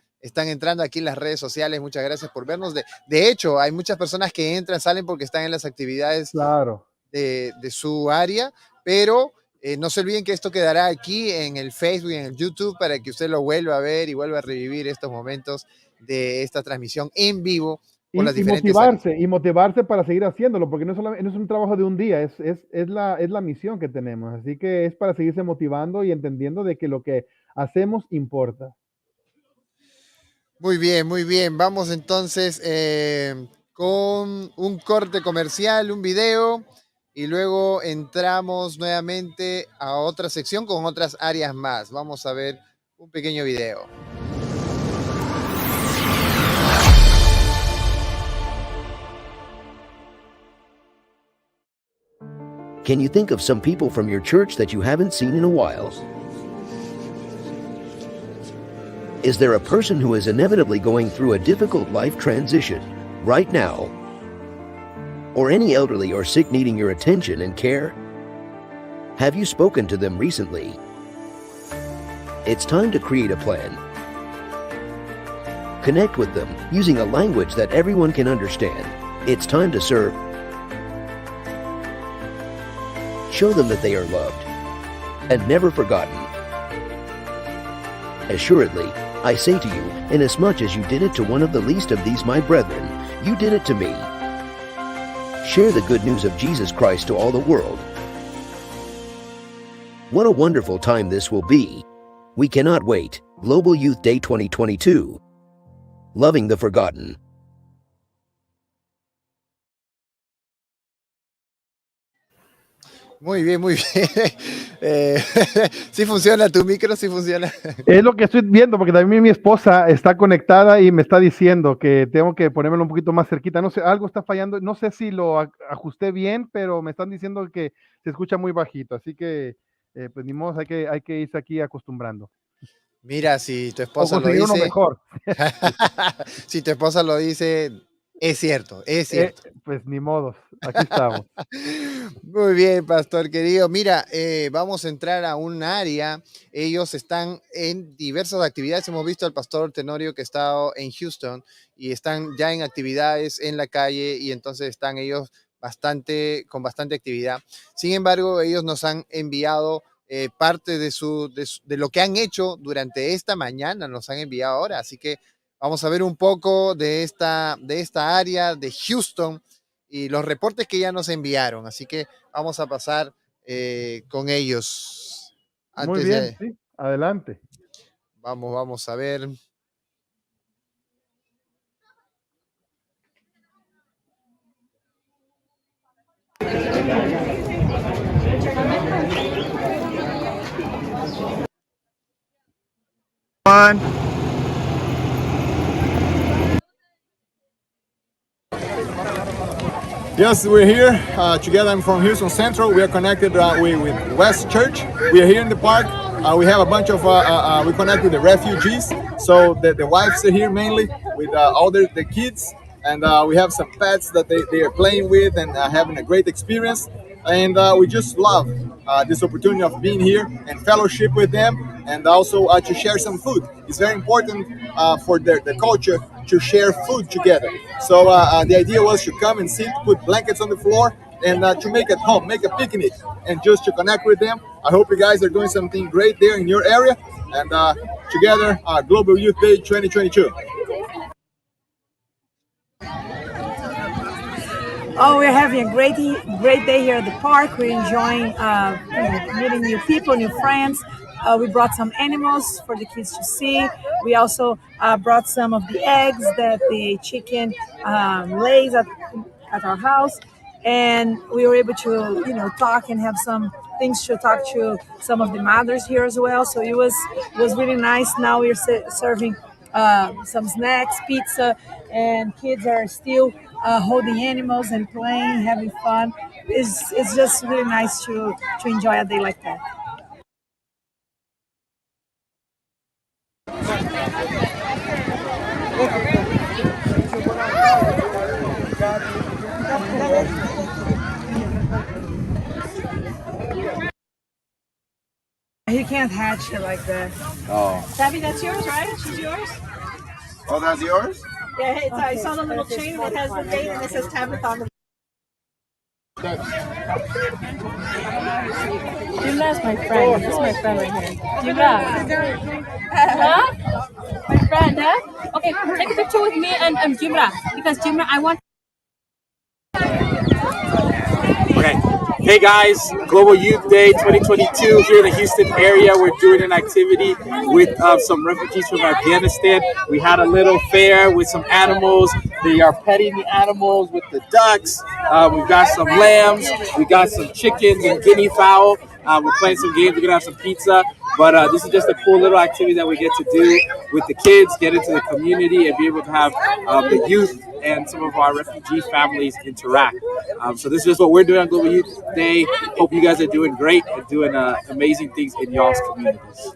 Speaker 2: entrando aquí en las redes sociales. Muchas gracias por vernos. De hecho, hay muchas personas que entran, salen porque están en las actividades de su área, pero no se olviden que esto quedará aquí en el Facebook y en el YouTube para que usted lo vuelva a ver y vuelva a revivir estos momentos de esta transmisión en vivo.
Speaker 3: Y motivarse para seguir haciéndolo, porque no es un trabajo de un día, es la misión que tenemos. Así que es para seguirse motivando y entendiendo de que lo que hacemos importa.
Speaker 2: Muy bien, muy bien. Vamos entonces con un corte comercial, un video, y luego entramos nuevamente a otra sección con otras áreas más. Vamos a ver un pequeño video.
Speaker 7: Can you think of some people from your church that you haven't seen in a while? Is there a person who is inevitably going through a difficult life transition right now? Or any elderly or sick needing your attention and care? Have you spoken to them recently? It's time to create a plan. Connect with them using a language that everyone can understand. It's time to serve. Show them that they are loved and never forgotten. Assuredly, I say to you, inasmuch as you did it to one of the least of these my brethren, you did it to me. Share the good news of Jesus Christ to all the world. What a wonderful time this will be. We cannot wait. Global Youth Day 2022. Loving the Forgotten.
Speaker 2: Muy bien, muy bien. ¿Sí funciona tu micro? ¿Sí funciona?
Speaker 3: Es lo que estoy viendo, porque también mi esposa está conectada y me está diciendo que tengo que ponérmelo un poquito más cerquita. No sé, algo está fallando. No sé si lo ajusté bien, pero me están diciendo que se escucha muy bajito. Así que, pues ni modo, hay que irse aquí acostumbrando.
Speaker 2: Mira, si tu esposa
Speaker 3: o
Speaker 2: lo
Speaker 3: conseguir
Speaker 2: dice.
Speaker 3: Uno mejor.
Speaker 2: Si tu esposa lo dice, es cierto, es cierto.
Speaker 3: Pues ni modos, aquí estamos.
Speaker 2: Muy bien, pastor querido. Mira, vamos a entrar a un área. Ellos están en diversas actividades. Hemos visto al pastor Tenorio que está en Houston y están ya en actividades en la calle y entonces están ellos con bastante actividad. Sin embargo, ellos nos han enviado parte de lo que han hecho durante esta mañana, nos han enviado ahora. Así que vamos a ver un poco de esta área de Houston y los reportes que ya nos enviaron. Así que vamos a pasar con ellos.
Speaker 3: Muy bien, sí, adelante.
Speaker 2: Vamos a ver.
Speaker 4: Yes, we're here together. I'm from Houston Central. We are connected with West Church. We are here in the park. We have a bunch of, we connect with the refugees. So the wives are here mainly with all the kids. And we have some pets that they are playing with and having a great experience. And we just love this opportunity of being here and fellowship with them, and also to share some food. It's very important for the culture to share food together. So the idea was to come and sit, put blankets on the floor, and to make at home, make a picnic, and just to connect with them. I hope you guys are doing something great there in your area, and together, Global Youth Day 2022.
Speaker 8: Oh, we're having a great day here at the park. We're enjoying meeting new people, new friends. We brought some animals for the kids to see. We also brought some of the eggs that the chicken lays at our house. And we were able to, talk and have some things to talk to some of the mothers here as well. So it was really nice. Now we're serving some snacks, pizza, and kids are still holding animals and playing, having fun. It's just really nice to enjoy a day like that. He can't hatch it like that.
Speaker 4: Oh.
Speaker 8: Tabby, that's yours, right? She's yours?
Speaker 4: Oh, that's yours?
Speaker 8: Yeah, I saw the little chain that has the date and it says Tabitha on the
Speaker 23: Jimra's my friend. That's my friend right here. Jimra. Huh? My friend, huh? Okay, take a picture with me and Jimra. Because Jimra, I want...
Speaker 24: Okay. Hey guys, Global Youth Day 2022 here in the Houston area. We're doing an activity with some refugees from Afghanistan. We had a little fair with some animals. They are petting the animals with the ducks. We've got some lambs. We got some chickens and guinea fowl. We're playing some games. We're going to have some pizza. But this is just a cool little activity that we get to do with the kids, get into the community, and be able to have the youth and some of our refugee families interact. So this is what we're doing on Global Youth Day. Hope you guys are doing great and doing amazing things in y'all's communities.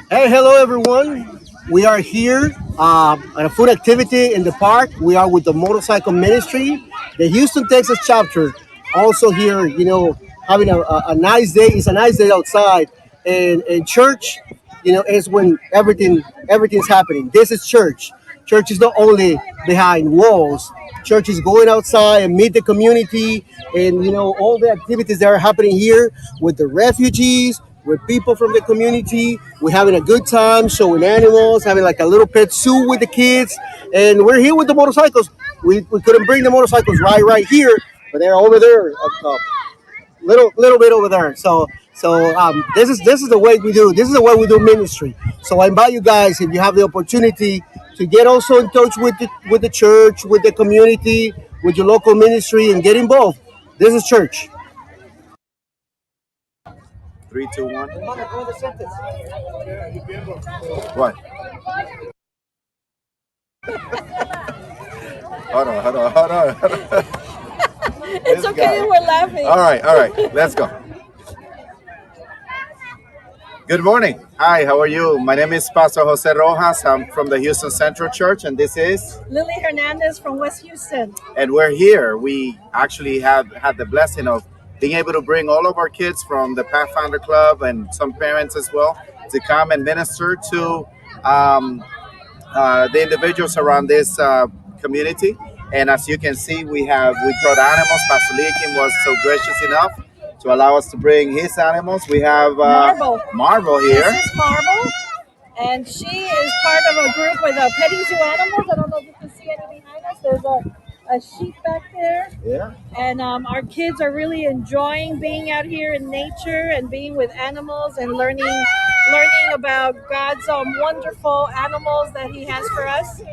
Speaker 25: Hey, hello everyone. We are here at a food activity in the park. We are with the motorcycle ministry, the Houston, Texas chapter. Also here, having a nice day. It's a nice day outside, and church, is when everything's happening. This is church. church is not only behind walls. Church is going outside and meet the community, and all the activities that are happening here with the refugees, with people from the community. We're having a good time showing animals, having like a little pet zoo with the kids, and we're here with the motorcycles. We couldn't bring the motorcycles right here, but they're over there, little bit over there. So this is the way we do. This is the way we do ministry. So I invite you guys, if you have the opportunity, to get also in touch with the church, with the community, with your local ministry, and get involved. This is church.
Speaker 6: 3, 2, 1. What? Hold on.
Speaker 23: It's okay, we're laughing.
Speaker 6: All right, let's go. Good morning. Hi, how are you? My name is Pastor Jose Rojas. I'm from the Houston Central Church, and this is
Speaker 23: Lily Hernandez from West Houston.
Speaker 6: And we're here. We actually have had the blessing of being able to bring all of our kids from the Pathfinder Club and some parents as well to come and minister to the individuals around this community. And as you can see, we brought animals. Pastor Leakin was so gracious enough to allow us to bring his animals. We have Marvel here.
Speaker 23: This is Marvel, and she is part of a group with petting zoo animals. I don't know if you can see any behind us. There's a sheep back there.
Speaker 6: Yeah.
Speaker 23: And our kids are really enjoying being out here in nature and being with animals and learning about God's wonderful animals that He has for us.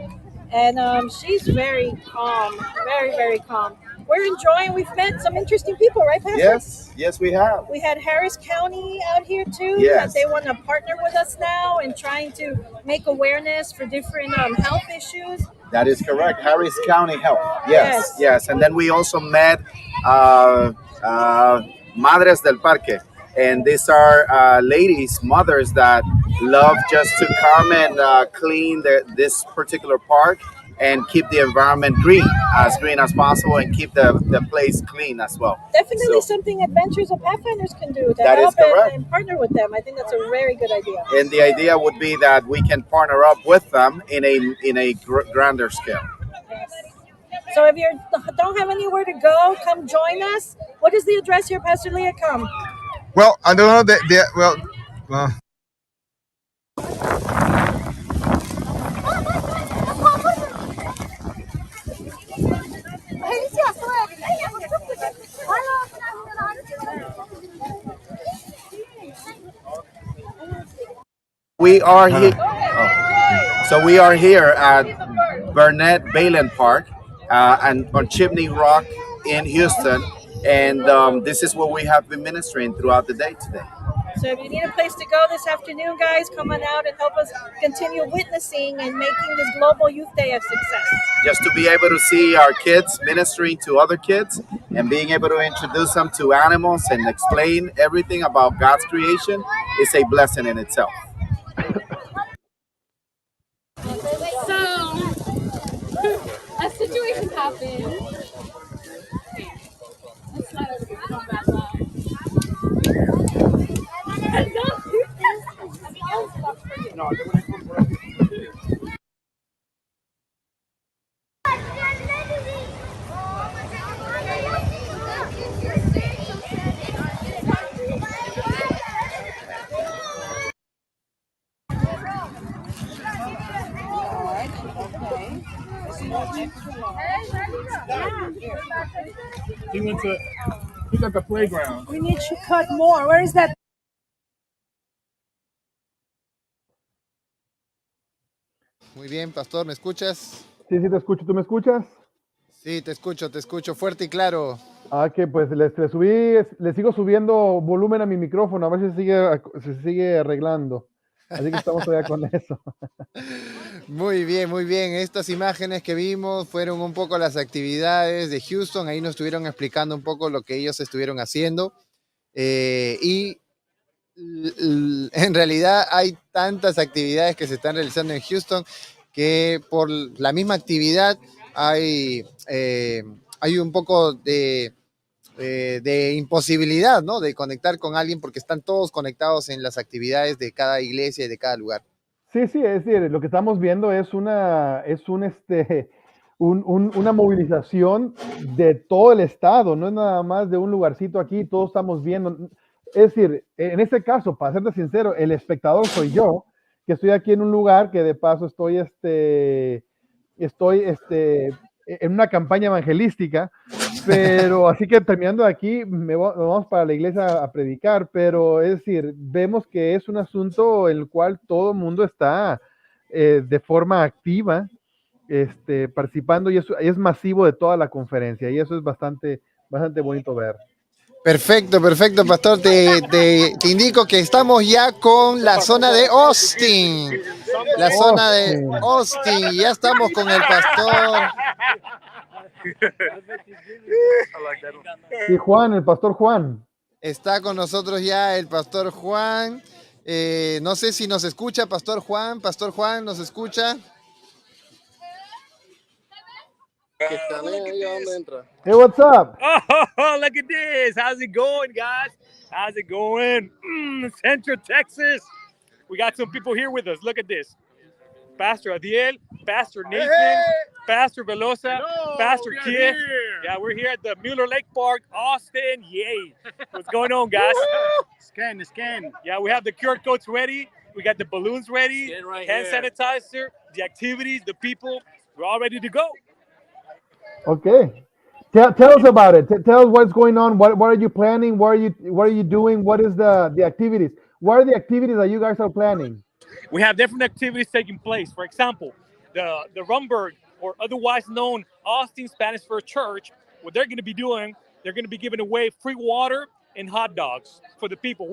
Speaker 23: And she's very calm, very, very calm. We're enjoying. We've met some interesting people, right, Pastor?
Speaker 6: Yes, we have.
Speaker 23: We had Harris County out here too.
Speaker 6: Yes.
Speaker 23: That they want to partner with us now and trying to make awareness for different health issues.
Speaker 6: That is correct. Harris County Health. Yes. And then we also met Madres del Parque. And these are ladies, mothers that love just to come and clean this particular park and keep the environment green as possible and keep the place clean as well.
Speaker 23: Definitely something Adventures of Pathfinders can do to
Speaker 6: that
Speaker 23: help
Speaker 6: is correct.
Speaker 23: And partner with them. I think that's a very good idea.
Speaker 6: And the idea would be that we can partner up with them in a grander scale.
Speaker 23: Yes. So if you don't have anywhere to go, come join us. What is the address here, Pastor Leah? Come.
Speaker 6: Well, I don't know well. We are here. So we are here at Burnett Bayland Park and on Chimney Rock in Houston, and this is where we have been ministering throughout the day today.
Speaker 23: So if you need a place to go this afternoon, guys, come on out and help us continue witnessing and making this Global Youth Day a success.
Speaker 6: Just to be able to see our kids ministering to other kids and being able to introduce them to animals and explain everything about God's creation is a blessing in itself.
Speaker 23: So, a situation happened.
Speaker 24: He's at the playground.
Speaker 23: We need to cut more. Where is that?
Speaker 2: Muy bien, Pastor, ¿me escuchas?
Speaker 3: Sí, te escucho. ¿Tú me escuchas?
Speaker 2: Sí, te escucho fuerte y claro.
Speaker 3: Que pues le sigo subiendo volumen a mi micrófono, a ver si se sigue arreglando. Así que estamos todavía con eso.
Speaker 2: Muy bien. Estas imágenes que vimos fueron un poco las actividades de Houston. Ahí nos estuvieron explicando un poco lo que ellos estuvieron haciendo. Y en realidad hay tantas actividades que se están realizando en Houston que por la misma actividad hay un poco de imposibilidad, ¿no? De conectar con alguien porque están todos conectados en las actividades de cada iglesia y de cada lugar.
Speaker 3: Sí, es decir, lo que estamos viendo es una movilización de todo el estado, no es nada más de un lugarcito aquí, todos estamos viendo. Es decir, en este caso, para serte sincero, el espectador soy yo, que estoy aquí en un lugar que de paso estoy en una campaña evangelística, pero así que terminando de aquí, nos vamos para la iglesia a predicar, pero es decir, vemos que es un asunto en el cual todo el mundo está de forma activa participando y es masivo de toda la conferencia y eso es bastante bonito ver.
Speaker 2: Perfecto, pastor. Te indico que estamos ya con la zona de Austin. La zona de Austin. Ya estamos con el pastor.
Speaker 3: Y Juan, el pastor Juan.
Speaker 2: Está con nosotros ya el pastor Juan. No sé si nos escucha, pastor Juan. Pastor Juan, ¿nos escucha?
Speaker 3: Hey, what's up?
Speaker 10: Oh, look at this. How's it going, guys? How's it going? Central Texas. We got some people here with us. Look at this. Pastor Adiel, Pastor Nathan, Pastor Velosa, Pastor Kid. Yeah, we're here at the Mueller Lake Park, Austin. Yay. What's going on, guys? Scan. Yeah, we have the QR codes ready. We got the balloons ready, hand sanitizer, the activities, the people. We're all ready to go.
Speaker 3: Okay. Tell us about it. Tell us what's going on. What are you planning? What are you doing? What is the activities? What are the activities that you guys are planning?
Speaker 10: We have different activities taking place. For example, the Rumberg, or otherwise known Austin Spanish First Church, what they're going to be doing, they're going to be giving away free water and hot dogs for the people.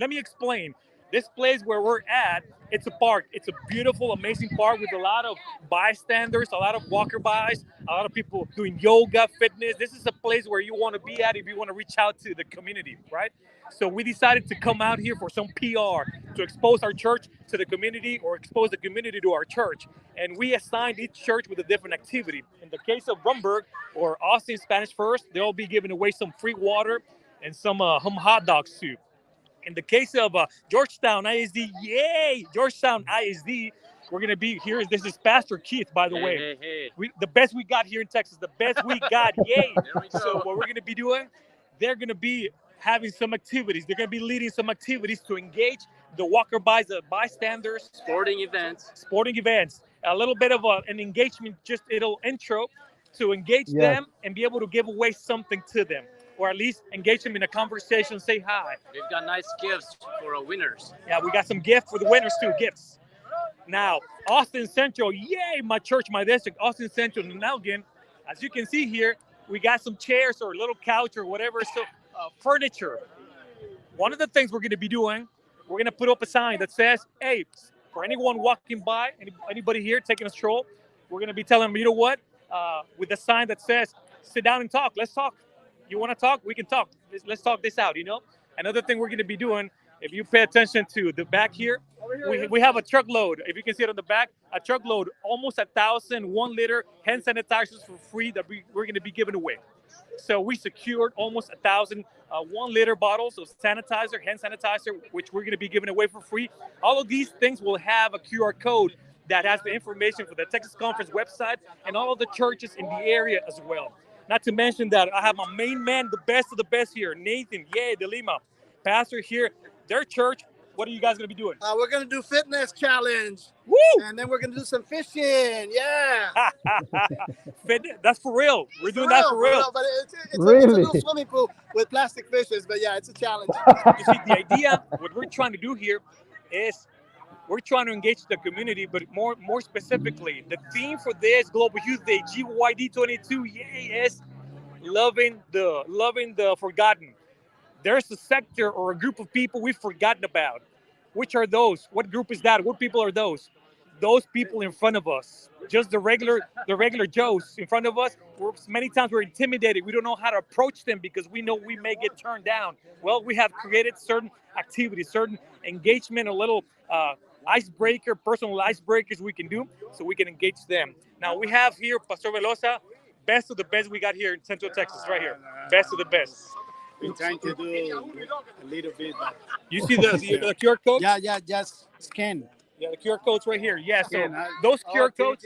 Speaker 10: Let me explain. This place where we're at, it's a park. It's a beautiful, amazing park with a lot of bystanders, a lot of walker-bys, a lot of people doing yoga, fitness. This is a place where you want to be at if you want to reach out to the community, right? So we decided to come out here for some PR, to expose our church to the community or expose the community to our church. And we assigned each church with a different activity. In the case of Rumberg, or Austin Spanish First, they'll be giving away some free water and some hot dogs too. In the case of Georgetown ISD, yay! Georgetown ISD, we're going to be here. This is Pastor Keith, by the way.
Speaker 12: Hey.
Speaker 10: The best we got here in Texas, the best we got, yay! So what we're going to be doing, they're going to be having some activities. They're going to be leading some activities to engage the walker-bys, the bystanders.
Speaker 12: Sporting
Speaker 10: events. A little bit of an engagement, just a little intro to engage them and be able to give away something to them. Or at least engage them in a conversation, say hi.
Speaker 12: We've got nice gifts for our winners.
Speaker 10: Yeah, we got some gifts for the winners too, gifts. Now, Austin Central, yay, my church, my district, Austin Central and Elgin. As you can see here, we got some chairs or a little couch or whatever, so furniture. One of the things we're going to be doing, we're going to put up a sign that says, hey, for anyone walking by, anybody here taking a stroll, we're going to be telling them, you know what, with a sign that says, sit down and talk, let's talk. You want to talk? We can talk. Let's talk this out, you know? Another thing we're going to be doing, if you pay attention to the back here, we have a truckload. If you can see it on the back, a truckload, almost 1,000 1-liter hand sanitizers for free that we're going to be giving away. So we secured almost 1,000 1-liter bottles of sanitizer, hand sanitizer, which we're going to be giving away for free. All of these things will have a QR code that has the information for the Texas Conference website and all of the churches in the area as well. Not to mention that I have my main man, the best of the best here, Nathan, De Lima, pastor here. Their church, what are you guys going to be doing?
Speaker 25: We're going to do fitness challenge.
Speaker 10: Woo!
Speaker 25: And then we're going to do some fishing. Yeah.
Speaker 10: That's for real. We're doing that for real.
Speaker 25: But it's
Speaker 3: Really?
Speaker 25: a little swimming pool with plastic fishes. But yeah, it's a challenge.
Speaker 10: You see, the idea, what we're trying to do here is we're trying to engage the community, but more specifically, the theme for this Global Youth Day, GYD 22, is loving the forgotten. There's a sector or a group of people we've forgotten about. Which are those? What group is that? What people are those? Those people in front of us, just the regular Joes in front of us. Many times we're intimidated. We don't know how to approach them because we know we may get turned down. Well, we have created certain activities, certain engagement, a little personal icebreakers we can do so we can engage them. Now we have here Pastor Velosa, best of the best we got here in Central Texas, right here. Best of the best.
Speaker 25: We're trying to do a little bit.
Speaker 10: You see the QR code?
Speaker 25: Yeah, just scan.
Speaker 10: Yeah, the QR code's right here. Yeah, so those QR codes,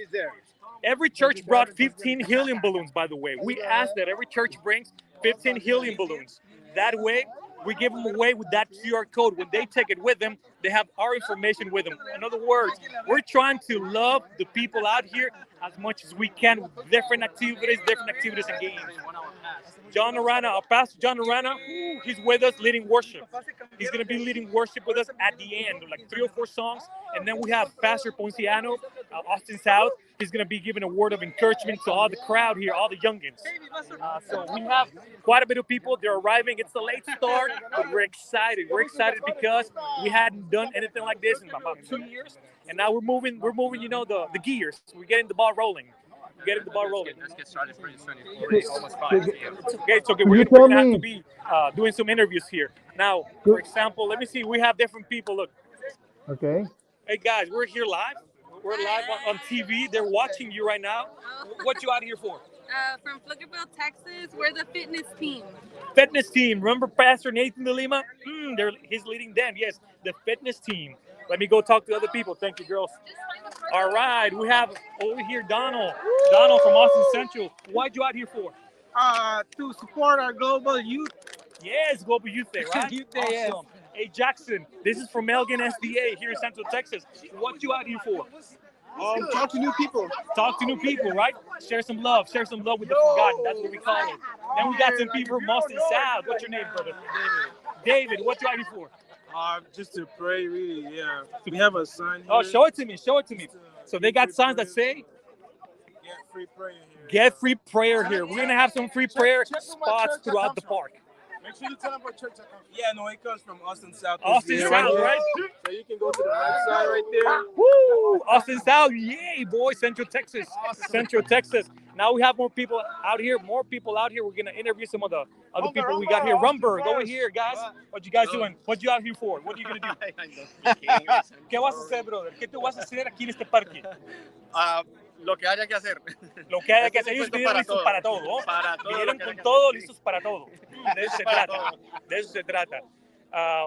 Speaker 10: every church brought 15 helium balloons, by the way. We asked that every church brings 15 helium balloons. That way, we give them away with that QR code. When they take it with them, they have our information with them. In other words, we're trying to love the people out here as much as we can with different activities and games. John Arana, our pastor John Arana, he's with us leading worship. He's going to be leading worship with us at the end, like 3 or 4 songs. And then we have Pastor Ponciano, Austin South. He's going to be giving a word of encouragement to all the crowd here, all the youngins. So we have quite a bit of people. They're arriving. It's a late start, but we're excited. We're excited because we hadn't done anything like this in about 2 years. And now we're moving, you know, the gears. We're getting the ball rolling. Getting the ball rolling.
Speaker 12: Let's get started pretty soon. It's already almost 5 p.m.
Speaker 10: It's okay. We're going to have to be doing some interviews here. Now, for example, let me see. We have different people. Look.
Speaker 3: Okay.
Speaker 10: Hey, guys, we're here live. We're live on TV. They're watching you right now. What you out here for?
Speaker 13: From Pflugerville, Texas. We're the fitness team.
Speaker 10: Fitness team. Remember Pastor Nathan de Lima? He's leading them. Yes, the fitness team. Let me go talk to other people. Thank you, girls. All right, we have over here Donald. Donald from Austin Central. Why'd you out here for?
Speaker 14: To support our global youth.
Speaker 10: Yes, Global Youth Day, right?
Speaker 14: Youth Day,
Speaker 10: awesome. Hey, Jackson, this is from Elgin SDA here in Central Texas. What you out here for?
Speaker 14: Talk to new people.
Speaker 10: Talk to new people, right? Share some love with the forgotten. That's what we call it. Then we got some people from Austin South. What's your name, brother? David, what you out here for?
Speaker 14: Just to pray, really, yeah. We have a sign here.
Speaker 10: Oh, show it to me. So they got signs that say,
Speaker 14: Get free prayer here.
Speaker 10: Get free prayer here. We're going to have some free prayer spots throughout the park.
Speaker 14: Make sure you tell them what church I come from. Yeah, no, it comes from Austin South.
Speaker 10: Austin South, right?
Speaker 14: So you can go to the website right there.
Speaker 10: Woo! Austin South, yay, boy. Central Texas. Awesome. Central Texas. Now we have more people out here. We're going to interview some of the other people we got here. Rumberg, over here, guys. What you guys doing? What you out here for? What are you going to do? ¿Qué vas a hacer, brother? ¿Qué tú vas a hacer aquí en este parque?
Speaker 12: Lo que haya que hacer.
Speaker 10: Lo que haya que hacer. Ellos vinieron listos para todo. Vinieron con todo, listos para todo. De eso se trata. De eso se trata.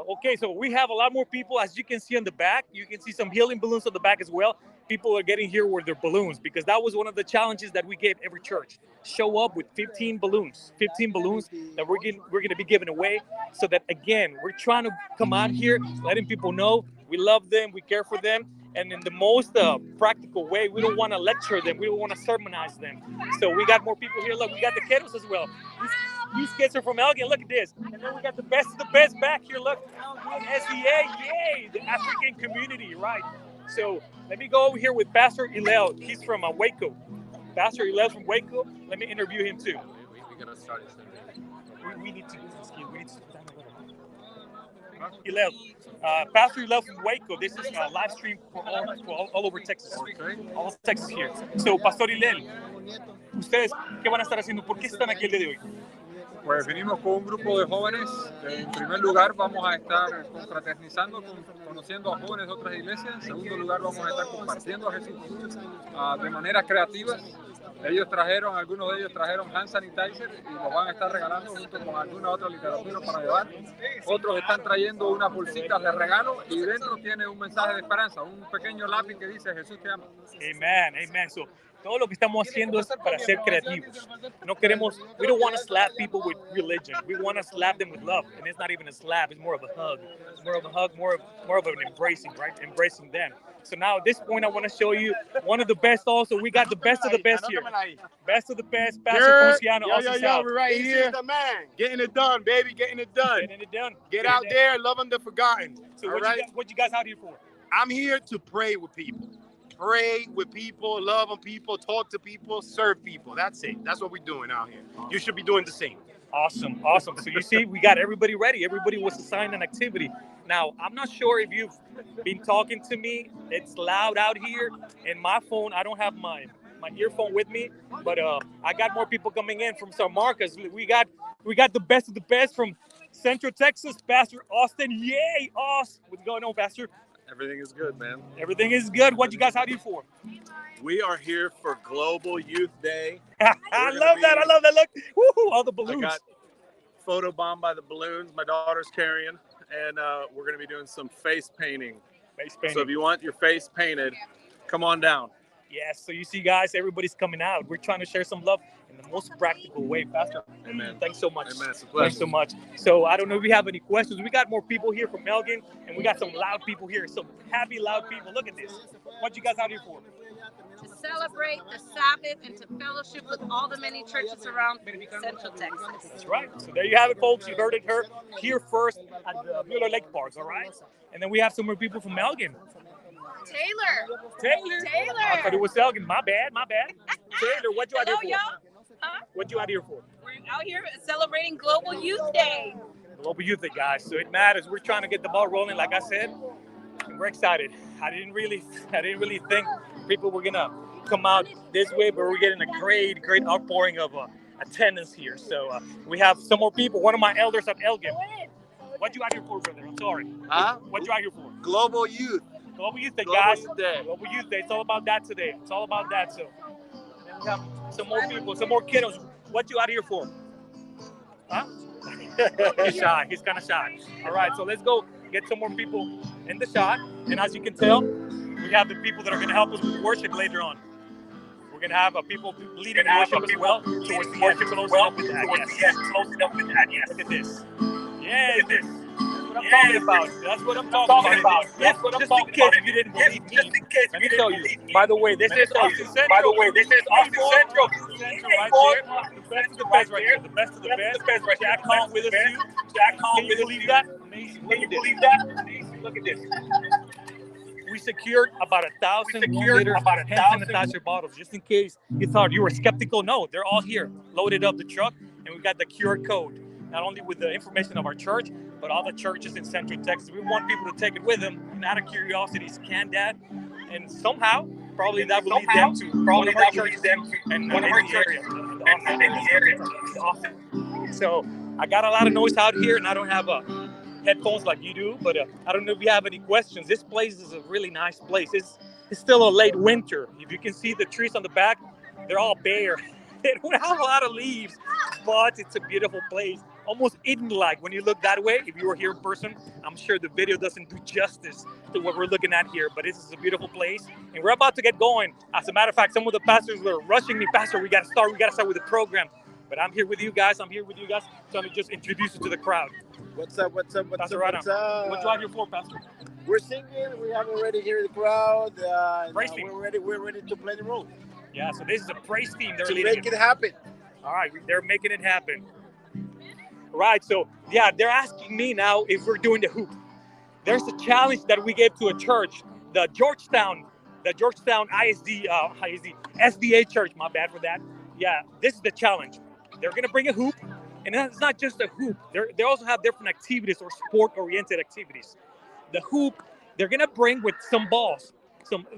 Speaker 10: Okay, so we have a lot more people. As you can see on the back, you can see some helium balloons on the back as well. People are getting here with their balloons because that was one of the challenges that we gave every church. Show up with 15 balloons that we're going to be giving away so that, again, we're trying to come out here, letting people know we love them, we care for them. And in the most practical way, we don't want to lecture them. We don't want to sermonize them. So we got more people here. Look, we got the kiddos as well. These kids are from Elgin. Look at this. And then we got the best of the best back here. Look, SEA, yay, the African community, right? So let me go over here with Pastor Hillel. He's from Waco. Pastor Hillel from Waco. Let me interview him too.
Speaker 12: We're going to start it.
Speaker 10: We need to do this. We need to stand Hillel. Pastor Hillel from Waco. This is a live stream for all over Texas. All Texas here. So, Pastor Hillel, ¿ustedes qué van a estar haciendo? ¿Por qué están aquí el día de hoy?
Speaker 15: Pues venimos con un grupo de jóvenes. En primer lugar, vamos a estar confraternizando, conociendo a jóvenes de otras iglesias. En segundo lugar, vamos a estar compartiendo a Jesús de manera creativa. Algunos de ellos trajeron hand sanitizer y los van a estar regalando junto con alguna otra literatura para llevar. Otros están trayendo unas bolsitas de regalo y dentro tiene un mensaje de esperanza, un pequeño lápiz que dice Jesús te ama.
Speaker 10: Amen. So, todo lo que estamos haciendo es para ser creativos. We don't want to slap people with religion. We want to slap them with love. And it's not even a slap, it's more of a hug. More of an embracing, right? Embracing them. So now at this point, I want to show you one of the best also. We got the best of the best here. Best of the best, Pastor Ponciano.
Speaker 14: Yo, we're right here. The man. Getting it done, baby. Getting it done. Get out there, loving the forgotten.
Speaker 10: So what you guys out here for?
Speaker 14: I'm here to pray with people. Pray with people, love on people, talk to people, serve people. That's it. That's what we're doing out here. You should be doing the same.
Speaker 10: Awesome. So you see, we got everybody ready. Everybody was assigned an activity. Now, I'm not sure if you've been talking to me. It's loud out here. And my phone, I don't have my earphone with me. But I got more people coming in from San Marcos. We got the best of the best from Central Texas. Pastor Austin. Yay, Austin. What's going on, Pastor?
Speaker 15: Everything is good, man.
Speaker 10: Everything is good. What you guys out here for?
Speaker 15: We are here for Global Youth Day.
Speaker 10: I love that. Look, woo, all the balloons.
Speaker 15: I got photobombed by the balloons my daughter's carrying, and we're going to be doing some face painting
Speaker 10: Face painting.
Speaker 24: So if you want your face painted, come on down.
Speaker 10: Yes, so you see, guys, everybody's coming out. We're trying to share some love in the most practical way, Pastor.
Speaker 24: Amen.
Speaker 10: Thanks so much.
Speaker 24: Amen. It's a pleasure.
Speaker 10: Thanks so much. So I don't know if we have any questions. We got more people here from Elgin, and we got some loud people here. Some happy, loud people. Look at this. What you guys out here for?
Speaker 13: To celebrate the Sabbath and to fellowship with all the many churches around Central Texas.
Speaker 10: That's right. So there you have it, folks. You heard it here first at the Mueller Lake Parks, all right? And then we have some more people from Elgin.
Speaker 13: Taylor.
Speaker 10: I thought it was Elgin. My bad. Taylor, what you out here for?
Speaker 13: Hello, y'all. Huh?
Speaker 10: What you out here for?
Speaker 13: We're out here celebrating Global Youth Day.
Speaker 10: Global Youth Day, guys. So it matters. We're trying to get the ball rolling, like I said. And we're excited. I didn't really think people were gonna come out this way, but we're getting a great outpouring of attendance here. So we have some more people. One of my elders at Elgin. What you out here for, brother? I'm sorry.
Speaker 24: Huh?
Speaker 10: What you out here for?
Speaker 24: Global Youth.
Speaker 10: Global Youth Day,
Speaker 24: Global
Speaker 10: guys.
Speaker 24: Youth Day.
Speaker 10: Global Youth Day. It's all about that today. It's all about that. So then we have some more people, some more kiddos. What you out here for? Huh? He's shy. He's kind of shy. All right, so let's go get some more people in the shot. And as you can tell, we have the people that are going to help us with worship later on. We're going to have people leading worship as well. Towards the end, closing up with that. Yes. Look at this. Yeah, this. That's what I'm talking about. Just in case you didn't believe me, let me tell you. By the way, this is Austin Central. Right here. The best of the best right here. The best of the best. Jack Hahn with us too. Can you believe that? Amazing. Look at this. We secured about 1,000 hand sanitizer bottles, just in case you thought you were skeptical. No, they're all here, loaded up the truck, and we got the QR code. Not only with the information of our church, but all the churches in Central Texas. We want people to take it with them, and out of curiosity, scan that, and somehow, probably that will lead them to one of our churches in the area. So I got a lot of noise out here, and I don't have headphones like you do, but I don't know if you have any questions. This place is a really nice place. It's still a late winter. If you can see the trees on the back, they're all bare. They don't have a lot of leaves, but it's a beautiful place. Almost Eden-like when you look that way. If you were here in person, I'm sure the video doesn't do justice to what we're looking at here, but this is a beautiful place. And we're about to get going. As a matter of fact, some of the pastors are rushing me. Pastor, we got to start with the program. But I'm here with you guys. So I'm going to just introduce you to the crowd.
Speaker 11: What's up?
Speaker 10: Pastor Adam, what you out here for, Pastor?
Speaker 11: We're singing. We have already here the crowd. We're ready to play the role.
Speaker 10: Yeah, so this is a praise team. They're
Speaker 11: leading make it happen.
Speaker 10: All right, they're making it happen. Right, so yeah, they're asking me now if we're doing the hoop. There's a challenge that we gave to a church, the Georgetown SDA church. My bad for that. Yeah, this is the challenge. They're gonna bring a hoop, and it's not just a hoop. They also have different activities or sport-oriented activities. The hoop they're gonna bring with some balls.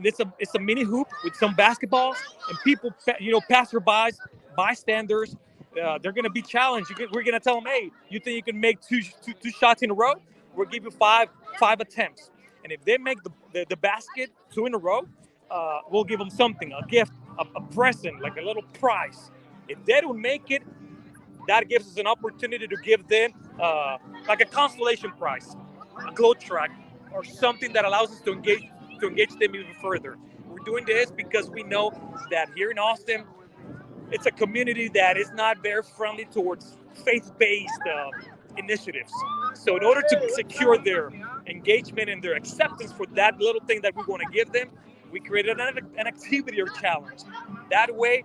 Speaker 10: It's a mini hoop with some basketballs and people, passerbys, bystanders. They're gonna be challenged. We're gonna tell them, hey, you think you can make two shots in a row? We'll give you five attempts. And if they make the basket 2 in a row, we'll give them something, a gift, a present, like a little prize. If they don't make it, that gives us an opportunity to give them like a consolation prize, a glow track, or something that allows us to engage them even further. We're doing this because we know that here in Austin, it's a community that is not very friendly towards faith-based initiatives. So in order to secure their engagement and their acceptance for that little thing that we want to give them, we created an activity or challenge. That way,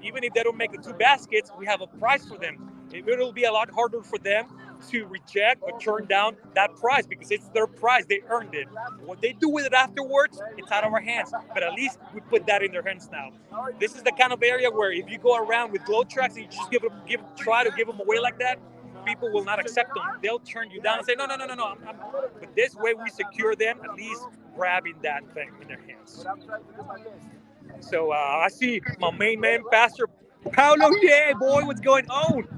Speaker 10: even if they don't make the 2 baskets, we have a prize for them. It'll be a lot harder for them to reject or turn down that prize because it's their prize. They earned it. What they do with it afterwards, it's out of our hands. But at least we put that in their hands now. This is the kind of area where if you go around with glow tracks and you just try to give them away like that, people will not accept them. They'll turn you down and say, no. But this way we secure them, at least grabbing that thing in their hands. So I see my main man, Pastor Paulo. Yeah, boy, what's going on?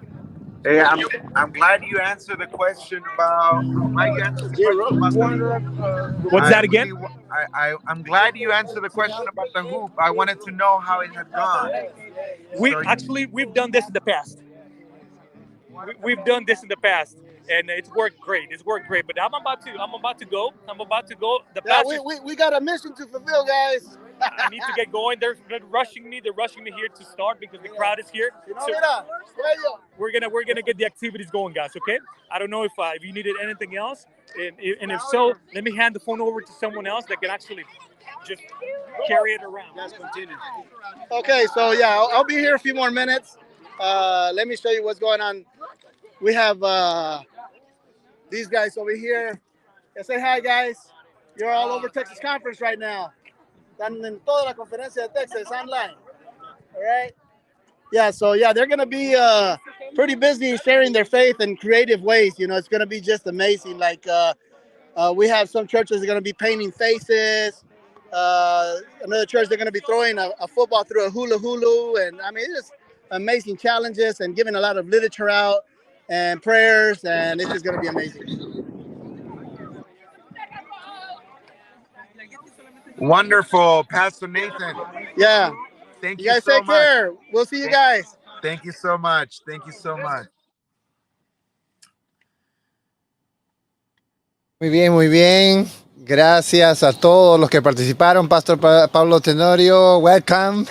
Speaker 11: Hey, I'm glad you answered the question about.
Speaker 10: What's that again?
Speaker 11: I'm glad you answered the question about the hoop. I wanted to know how it had gone. We've
Speaker 10: done this in the past. We've done this in the past, and it's worked great. It's worked great. But I'm about to go. The
Speaker 11: Yeah,
Speaker 10: pastor,
Speaker 11: we got a mission to fulfill, guys.
Speaker 10: I need to get going. They're rushing me. They're rushing me here to start because the crowd is here. So we're gonna get the activities going, guys. Okay. I don't know if you needed anything else, and if so, let me hand the phone over to someone else that can actually just carry it around.
Speaker 11: Let's continue. Okay, so yeah, I'll be here a few more minutes. Let me show you what's going on. We have these guys over here. Yeah, say hi, guys. You're all over Texas Conference right now. Están en toda la Conferencia de Texas online. All right. Yeah, so yeah, they're gonna be pretty busy sharing their faith in creative ways. You know, it's gonna be just amazing. Like we have some churches that are gonna be painting faces. Another church they're gonna be throwing a football through a hula, and I mean it's just amazing challenges and giving a lot of literature out and prayers, and it's just gonna be amazing.
Speaker 24: Wonderful, Pastor Nathan.
Speaker 11: Yeah.
Speaker 24: Thank
Speaker 11: You
Speaker 24: you
Speaker 11: guys
Speaker 24: so
Speaker 11: take
Speaker 24: much.
Speaker 11: care. We'll see you guys.
Speaker 24: Thank you so much. Thank you so much.
Speaker 2: Muy bien, muy bien. Gracias a todos los que participaron. Pastor Pablo Tenorio, welcome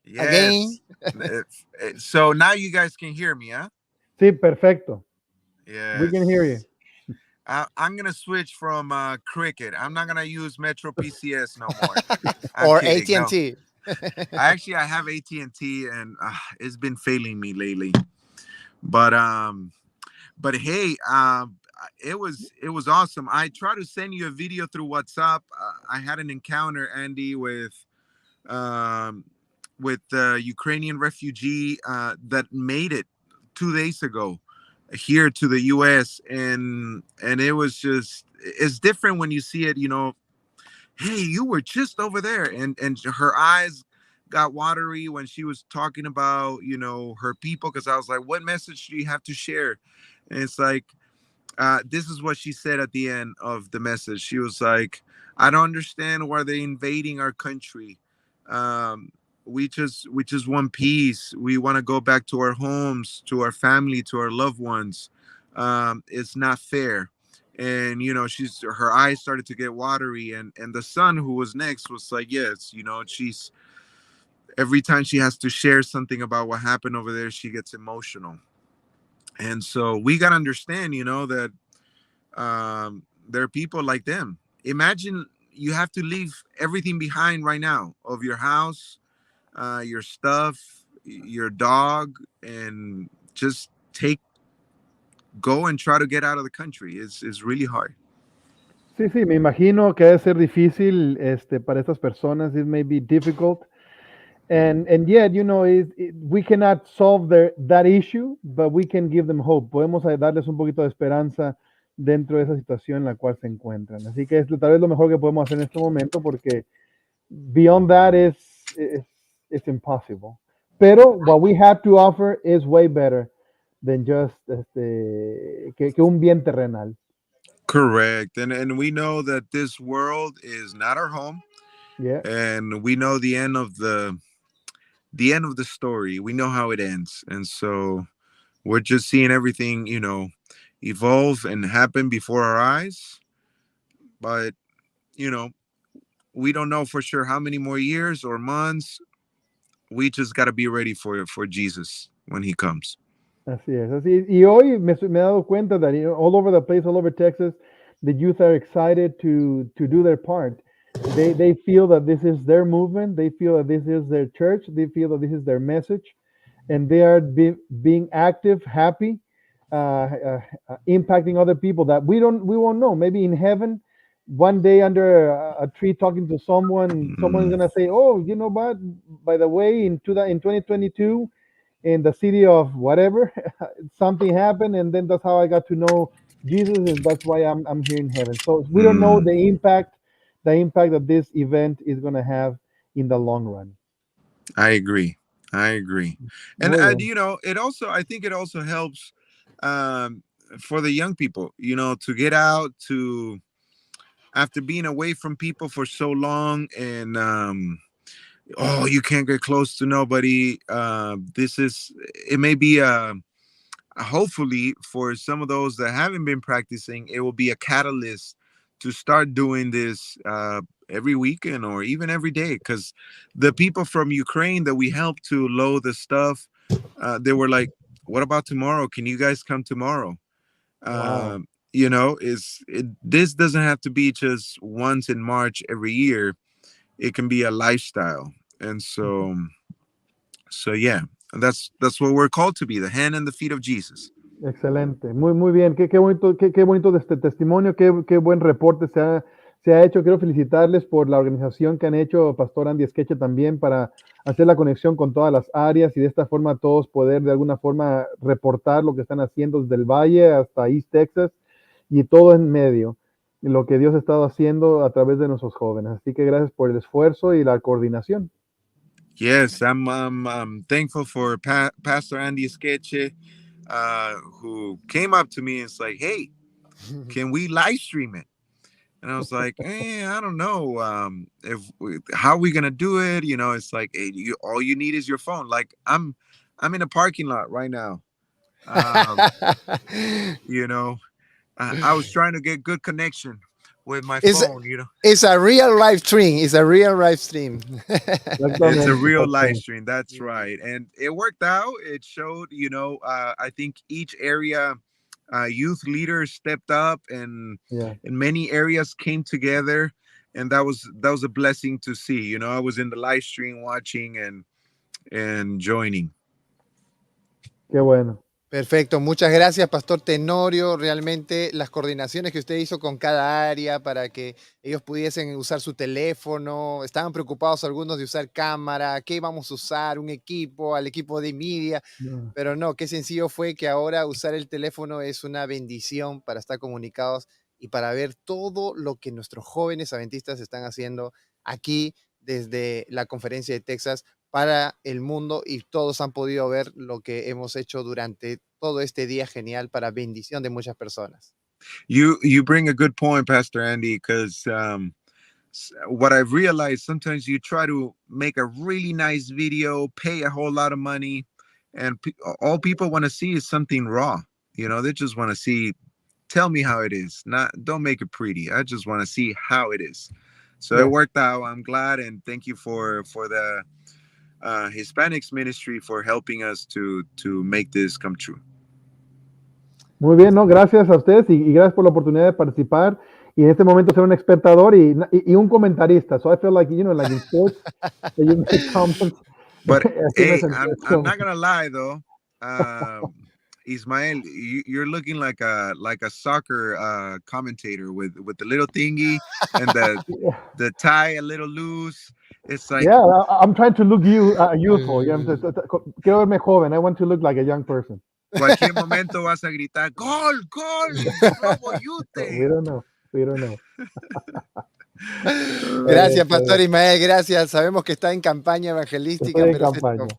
Speaker 2: again.
Speaker 24: So now you guys can hear me, huh?
Speaker 3: Sí, perfecto.
Speaker 24: Yes.
Speaker 3: We can hear you.
Speaker 24: I'm going to switch from Cricket. I'm not going to use Metro PCS no more.
Speaker 2: Or
Speaker 24: kidding,
Speaker 2: AT&T.
Speaker 24: No. I have AT&T, and it's been failing me lately. But hey, it was awesome. I tried to send you a video through WhatsApp. I had an encounter, Andy, with the Ukrainian refugee that made it 2 days ago here to the U.S. and it was just, it's different when you see it, you know. Hey, you were just over there, and her eyes got watery when she was talking about, you know, her people, because I was like, what message do you have to share? And it's like, this is what she said at the end of the message. She was like, I don't understand why they're invading our country. We just want peace. We want to go back to our homes, to our family, to our loved ones. It's not fair. And, you know, her eyes started to get watery, and the son who was next was like, yes, you know, every time she has to share something about what happened over there, she gets emotional. And so we got to understand, you know, that there are people like them. Imagine you have to leave everything behind right now of your house, your stuff, your dog, and just go and try to get out of the country. It's really hard.
Speaker 3: Sí, me imagino que debe ser difícil para estas personas. It may be difficult. And yet, you know, we cannot solve that issue, but we can give them hope. Podemos darles un poquito de esperanza dentro de esa situación en la cual se encuentran. Así que es tal vez lo mejor que podemos hacer en este momento, porque beyond that it's impossible. Pero what we have to offer is way better than just que un bien terrenal.
Speaker 24: Correct. And we know that this world is not our home.
Speaker 3: Yeah.
Speaker 24: And we know the end of the story. We know how it ends. And so we're just seeing everything, you know, evolve and happen before our eyes. But, you know, we don't know for sure how many more years or months. We just got to be ready for Jesus when he comes.
Speaker 3: Así es, así. Y hoy me he dado cuenta that, you know, all over the place, all over Texas, the youth are excited to do their part. They feel that this is their movement. They feel that this is their church. They feel that this is their message, and they are being active, happy, impacting other people that we won't know. Maybe in heaven, one day under a tree talking to someone's gonna say, "Oh, you know what? By the way, in 2022, in the city of whatever, something happened, and then that's how I got to know Jesus, and that's why I'm here in heaven." So we don't know the impact that this event is going to have in the long run.
Speaker 24: I agree. And you know, I think it also helps for the young people, you know, to get out, to after being away from people for so long, and you can't get close to nobody. It may be a
Speaker 16: hopefully for some of those that haven't been practicing, it will be a catalyst to start doing this every weekend or even every day. Because the people from Ukraine that we helped to load the stuff, they were like, what about tomorrow? Can you guys come tomorrow?
Speaker 3: Wow.
Speaker 16: You know, this doesn't have to be just once in March every year. It can be a lifestyle. And so yeah, that's what we're called to be, the hand and the feet of Jesus.
Speaker 3: Excelente, muy bien, qué bonito, qué bonito de este testimonio, qué buen reporte se ha hecho. Quiero felicitarles por la organización que han hecho, Pastor Andy Esqueche, también para hacer la conexión con todas las áreas y de esta forma todos poder de alguna forma reportar lo que están haciendo desde el Valle hasta East Texas y todo en medio, lo que Dios ha estado haciendo a través de nuestros jóvenes. Así que gracias por el esfuerzo y la coordinación.
Speaker 16: Yes, I'm thankful for Pastor Andy Esqueche, who came up to me and was like, hey, can we live stream it? And I was like, I don't know. How are we gonna do it? You know, it's like, hey, all you need is your phone. Like I'm in a parking lot right now. You know, I was trying to get good connection with my phone. You know,
Speaker 2: it's a real live stream. It's a real live stream.
Speaker 16: It's a real live stream. That's right, and it worked out. It showed. You know, I think each area. Youth leaders stepped up and many areas came together, and that was a blessing to see. You know, I was in the live stream watching and joining.
Speaker 3: Qué bueno.
Speaker 2: Perfecto, muchas gracias, Pastor Tenorio. Realmente las coordinaciones que usted hizo con cada área para que ellos pudiesen usar su teléfono, estaban preocupados algunos de usar cámara, qué íbamos a usar, un equipo, al equipo de media, pero no, qué sencillo fue que ahora usar el teléfono es una bendición para estar comunicados y para ver todo lo que nuestros jóvenes adventistas están haciendo aquí desde la Conferencia de Texas para el mundo, y todos han podido ver lo que hemos hecho durante todo este día genial para bendición de muchas personas.
Speaker 16: You bring a good point, Pastor Andy, because what I've realized, sometimes you try to make a really nice video, pay a whole lot of money, and all people want to see is something raw. You know, they just want to see, tell me how it is. Don't make it pretty. I just want to see how it is. So it worked out. I'm glad, and thank you for the Hispanics ministry for helping us to make this come true.
Speaker 3: Muy bien, ¿no? Gracias a ustedes y gracias por la oportunidad de participar y en este momento ser un espectador y un comentarista. So I feel like, you know, like in sports, you make comments.
Speaker 16: But hey, I'm not gonna lie though, Ismael, you're looking like a soccer commentator with the little thingy and the tie a little loose. It's like,
Speaker 3: yeah, I'm trying to look youthful. Quiero verme joven. I want to look like a young person.
Speaker 16: Cualquier momento vas a gritar, gol, Globo Youth.
Speaker 3: We don't know.
Speaker 2: Gracias, Pastor Ismael, gracias. Sabemos que está en campaña evangelística, pero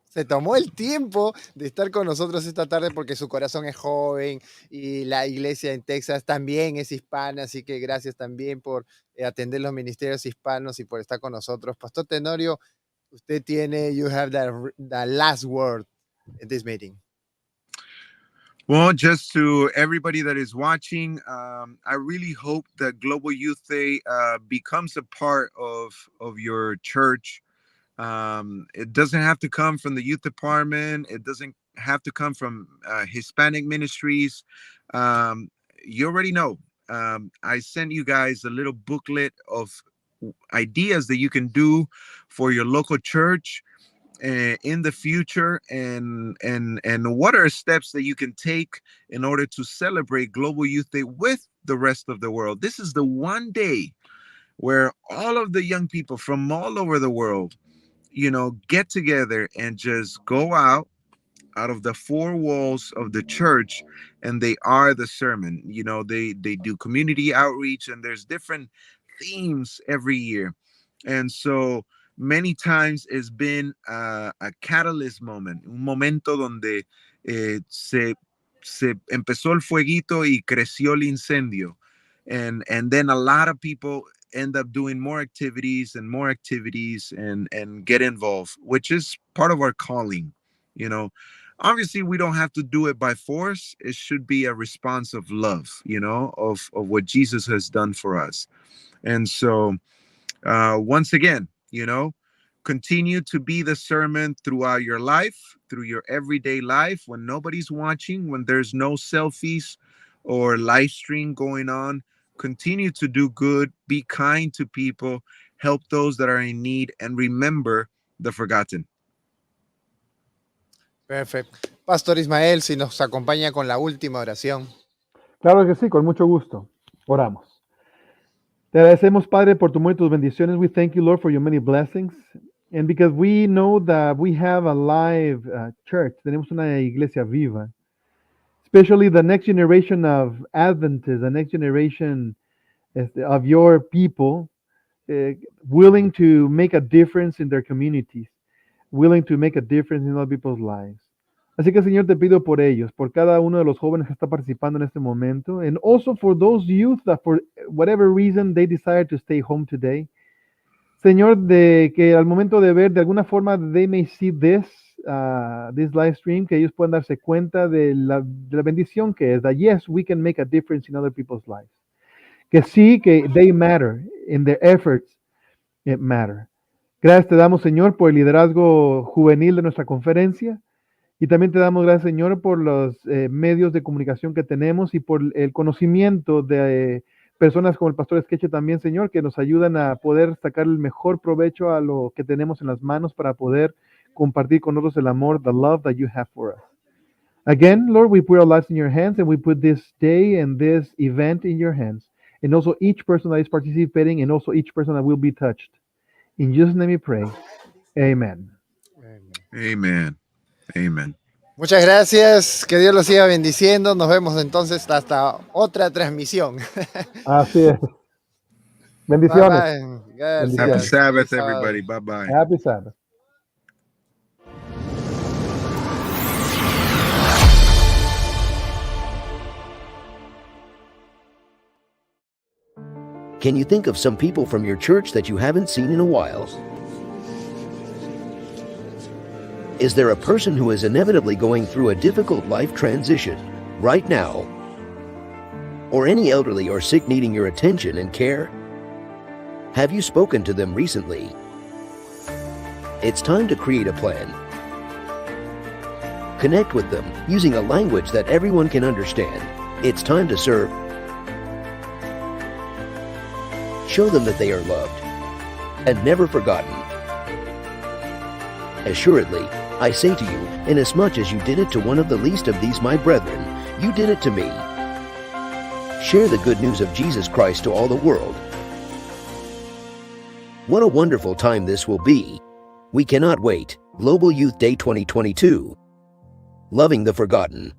Speaker 2: se tomó el tiempo de estar con nosotros esta tarde porque su corazón es joven y la iglesia en Texas también es hispana, así que gracias también por atender los ministerios hispanos y por estar con nosotros. Pastor Tenorio, usted you have the last word in this meeting.
Speaker 16: Well, just to everybody that is watching, I really hope that Global Youth Day becomes a part of your church. It doesn't have to come from the youth department. It doesn't have to come from Hispanic ministries. You already know. I sent you guys a little booklet of ideas that you can do for your local church in the future, and what are steps that you can take in order to celebrate Global Youth Day with the rest of the world. This is the one day where all of the young people from all over the world, you know, get together and just go out of the four walls of the church, and they are the sermon. You know, they do community outreach, and there's different themes every year. And so many times it's been a catalyst moment, un momento donde se empezó el fueguito y creció el incendio. And then a lot of people end up doing more activities and get involved, which is part of our calling. You know, obviously we don't have to do it by force. It should be a response of love, of what Jesus has done for us. And so once again, continue to be the sermon throughout your life, through your everyday life, when nobody's watching, when there's no selfies or live stream going on. Continue to do good, be kind to people, help those that are in need, and remember the forgotten.
Speaker 2: Perfecto. Pastor Ismael, si nos acompaña con la última oración.
Speaker 3: Claro que sí, con mucho gusto. Oramos. Te agradecemos, Padre, por tu amor y tus bendiciones. We thank you, Lord, for your many blessings. And because we know that we have a live church, tenemos una iglesia viva, especially the next generation of Adventists, the next generation of your people, willing to make a difference in their communities, willing to make a difference in other people's lives. Así que, Señor, te pido por ellos, por cada uno de los jóvenes que está participando en este momento, and also for those youth that for whatever reason they decide to stay home today. Señor, de que al momento de ver, de alguna forma, they may see this live stream, que ellos puedan darse cuenta de la bendición que es, that yes, we can make a difference in other people's lives. Que sí, que they matter, in their efforts, it matter. Gracias te damos, Señor, por el liderazgo juvenil de nuestra conferencia. Y también te damos gracias, Señor, por los medios de comunicación que tenemos y por el conocimiento de personas como el pastor Esqueche también, Señor, que nos ayudan a poder sacar el mejor provecho a lo que tenemos en las manos para poder compartir con nosotros el amor, the love that you have for us. Again, Lord, we put our lives in your hands and we put this day and this event in your hands. And also each person that is participating and also each person that will be touched. In Jesus' name we pray. Amen.
Speaker 16: Amen. Amen.
Speaker 2: Muchas gracias, que Dios los siga bendiciendo. Nos vemos entonces hasta otra transmisión.
Speaker 3: Así es. Bendiciones.
Speaker 2: Bye bye. Gracias.
Speaker 16: Happy Sabbath, everybody. Bye bye.
Speaker 3: Happy Sabbath.
Speaker 7: Can you think of some people from your church that you haven't seen in a while? Is there a person who is inevitably going through a difficult life transition right now? Or any elderly or sick needing your attention and care? Have you spoken to them recently? It's time to create a plan. Connect with them using a language that everyone can understand. It's time to serve. Show them that they are loved and never forgotten. Assuredly, I say to you, inasmuch as you did it to one of the least of these my brethren, you did it to me. Share the good news of Jesus Christ to all the world. What a wonderful time this will be. We cannot wait. Global Youth Day 2022. Loving the Forgotten.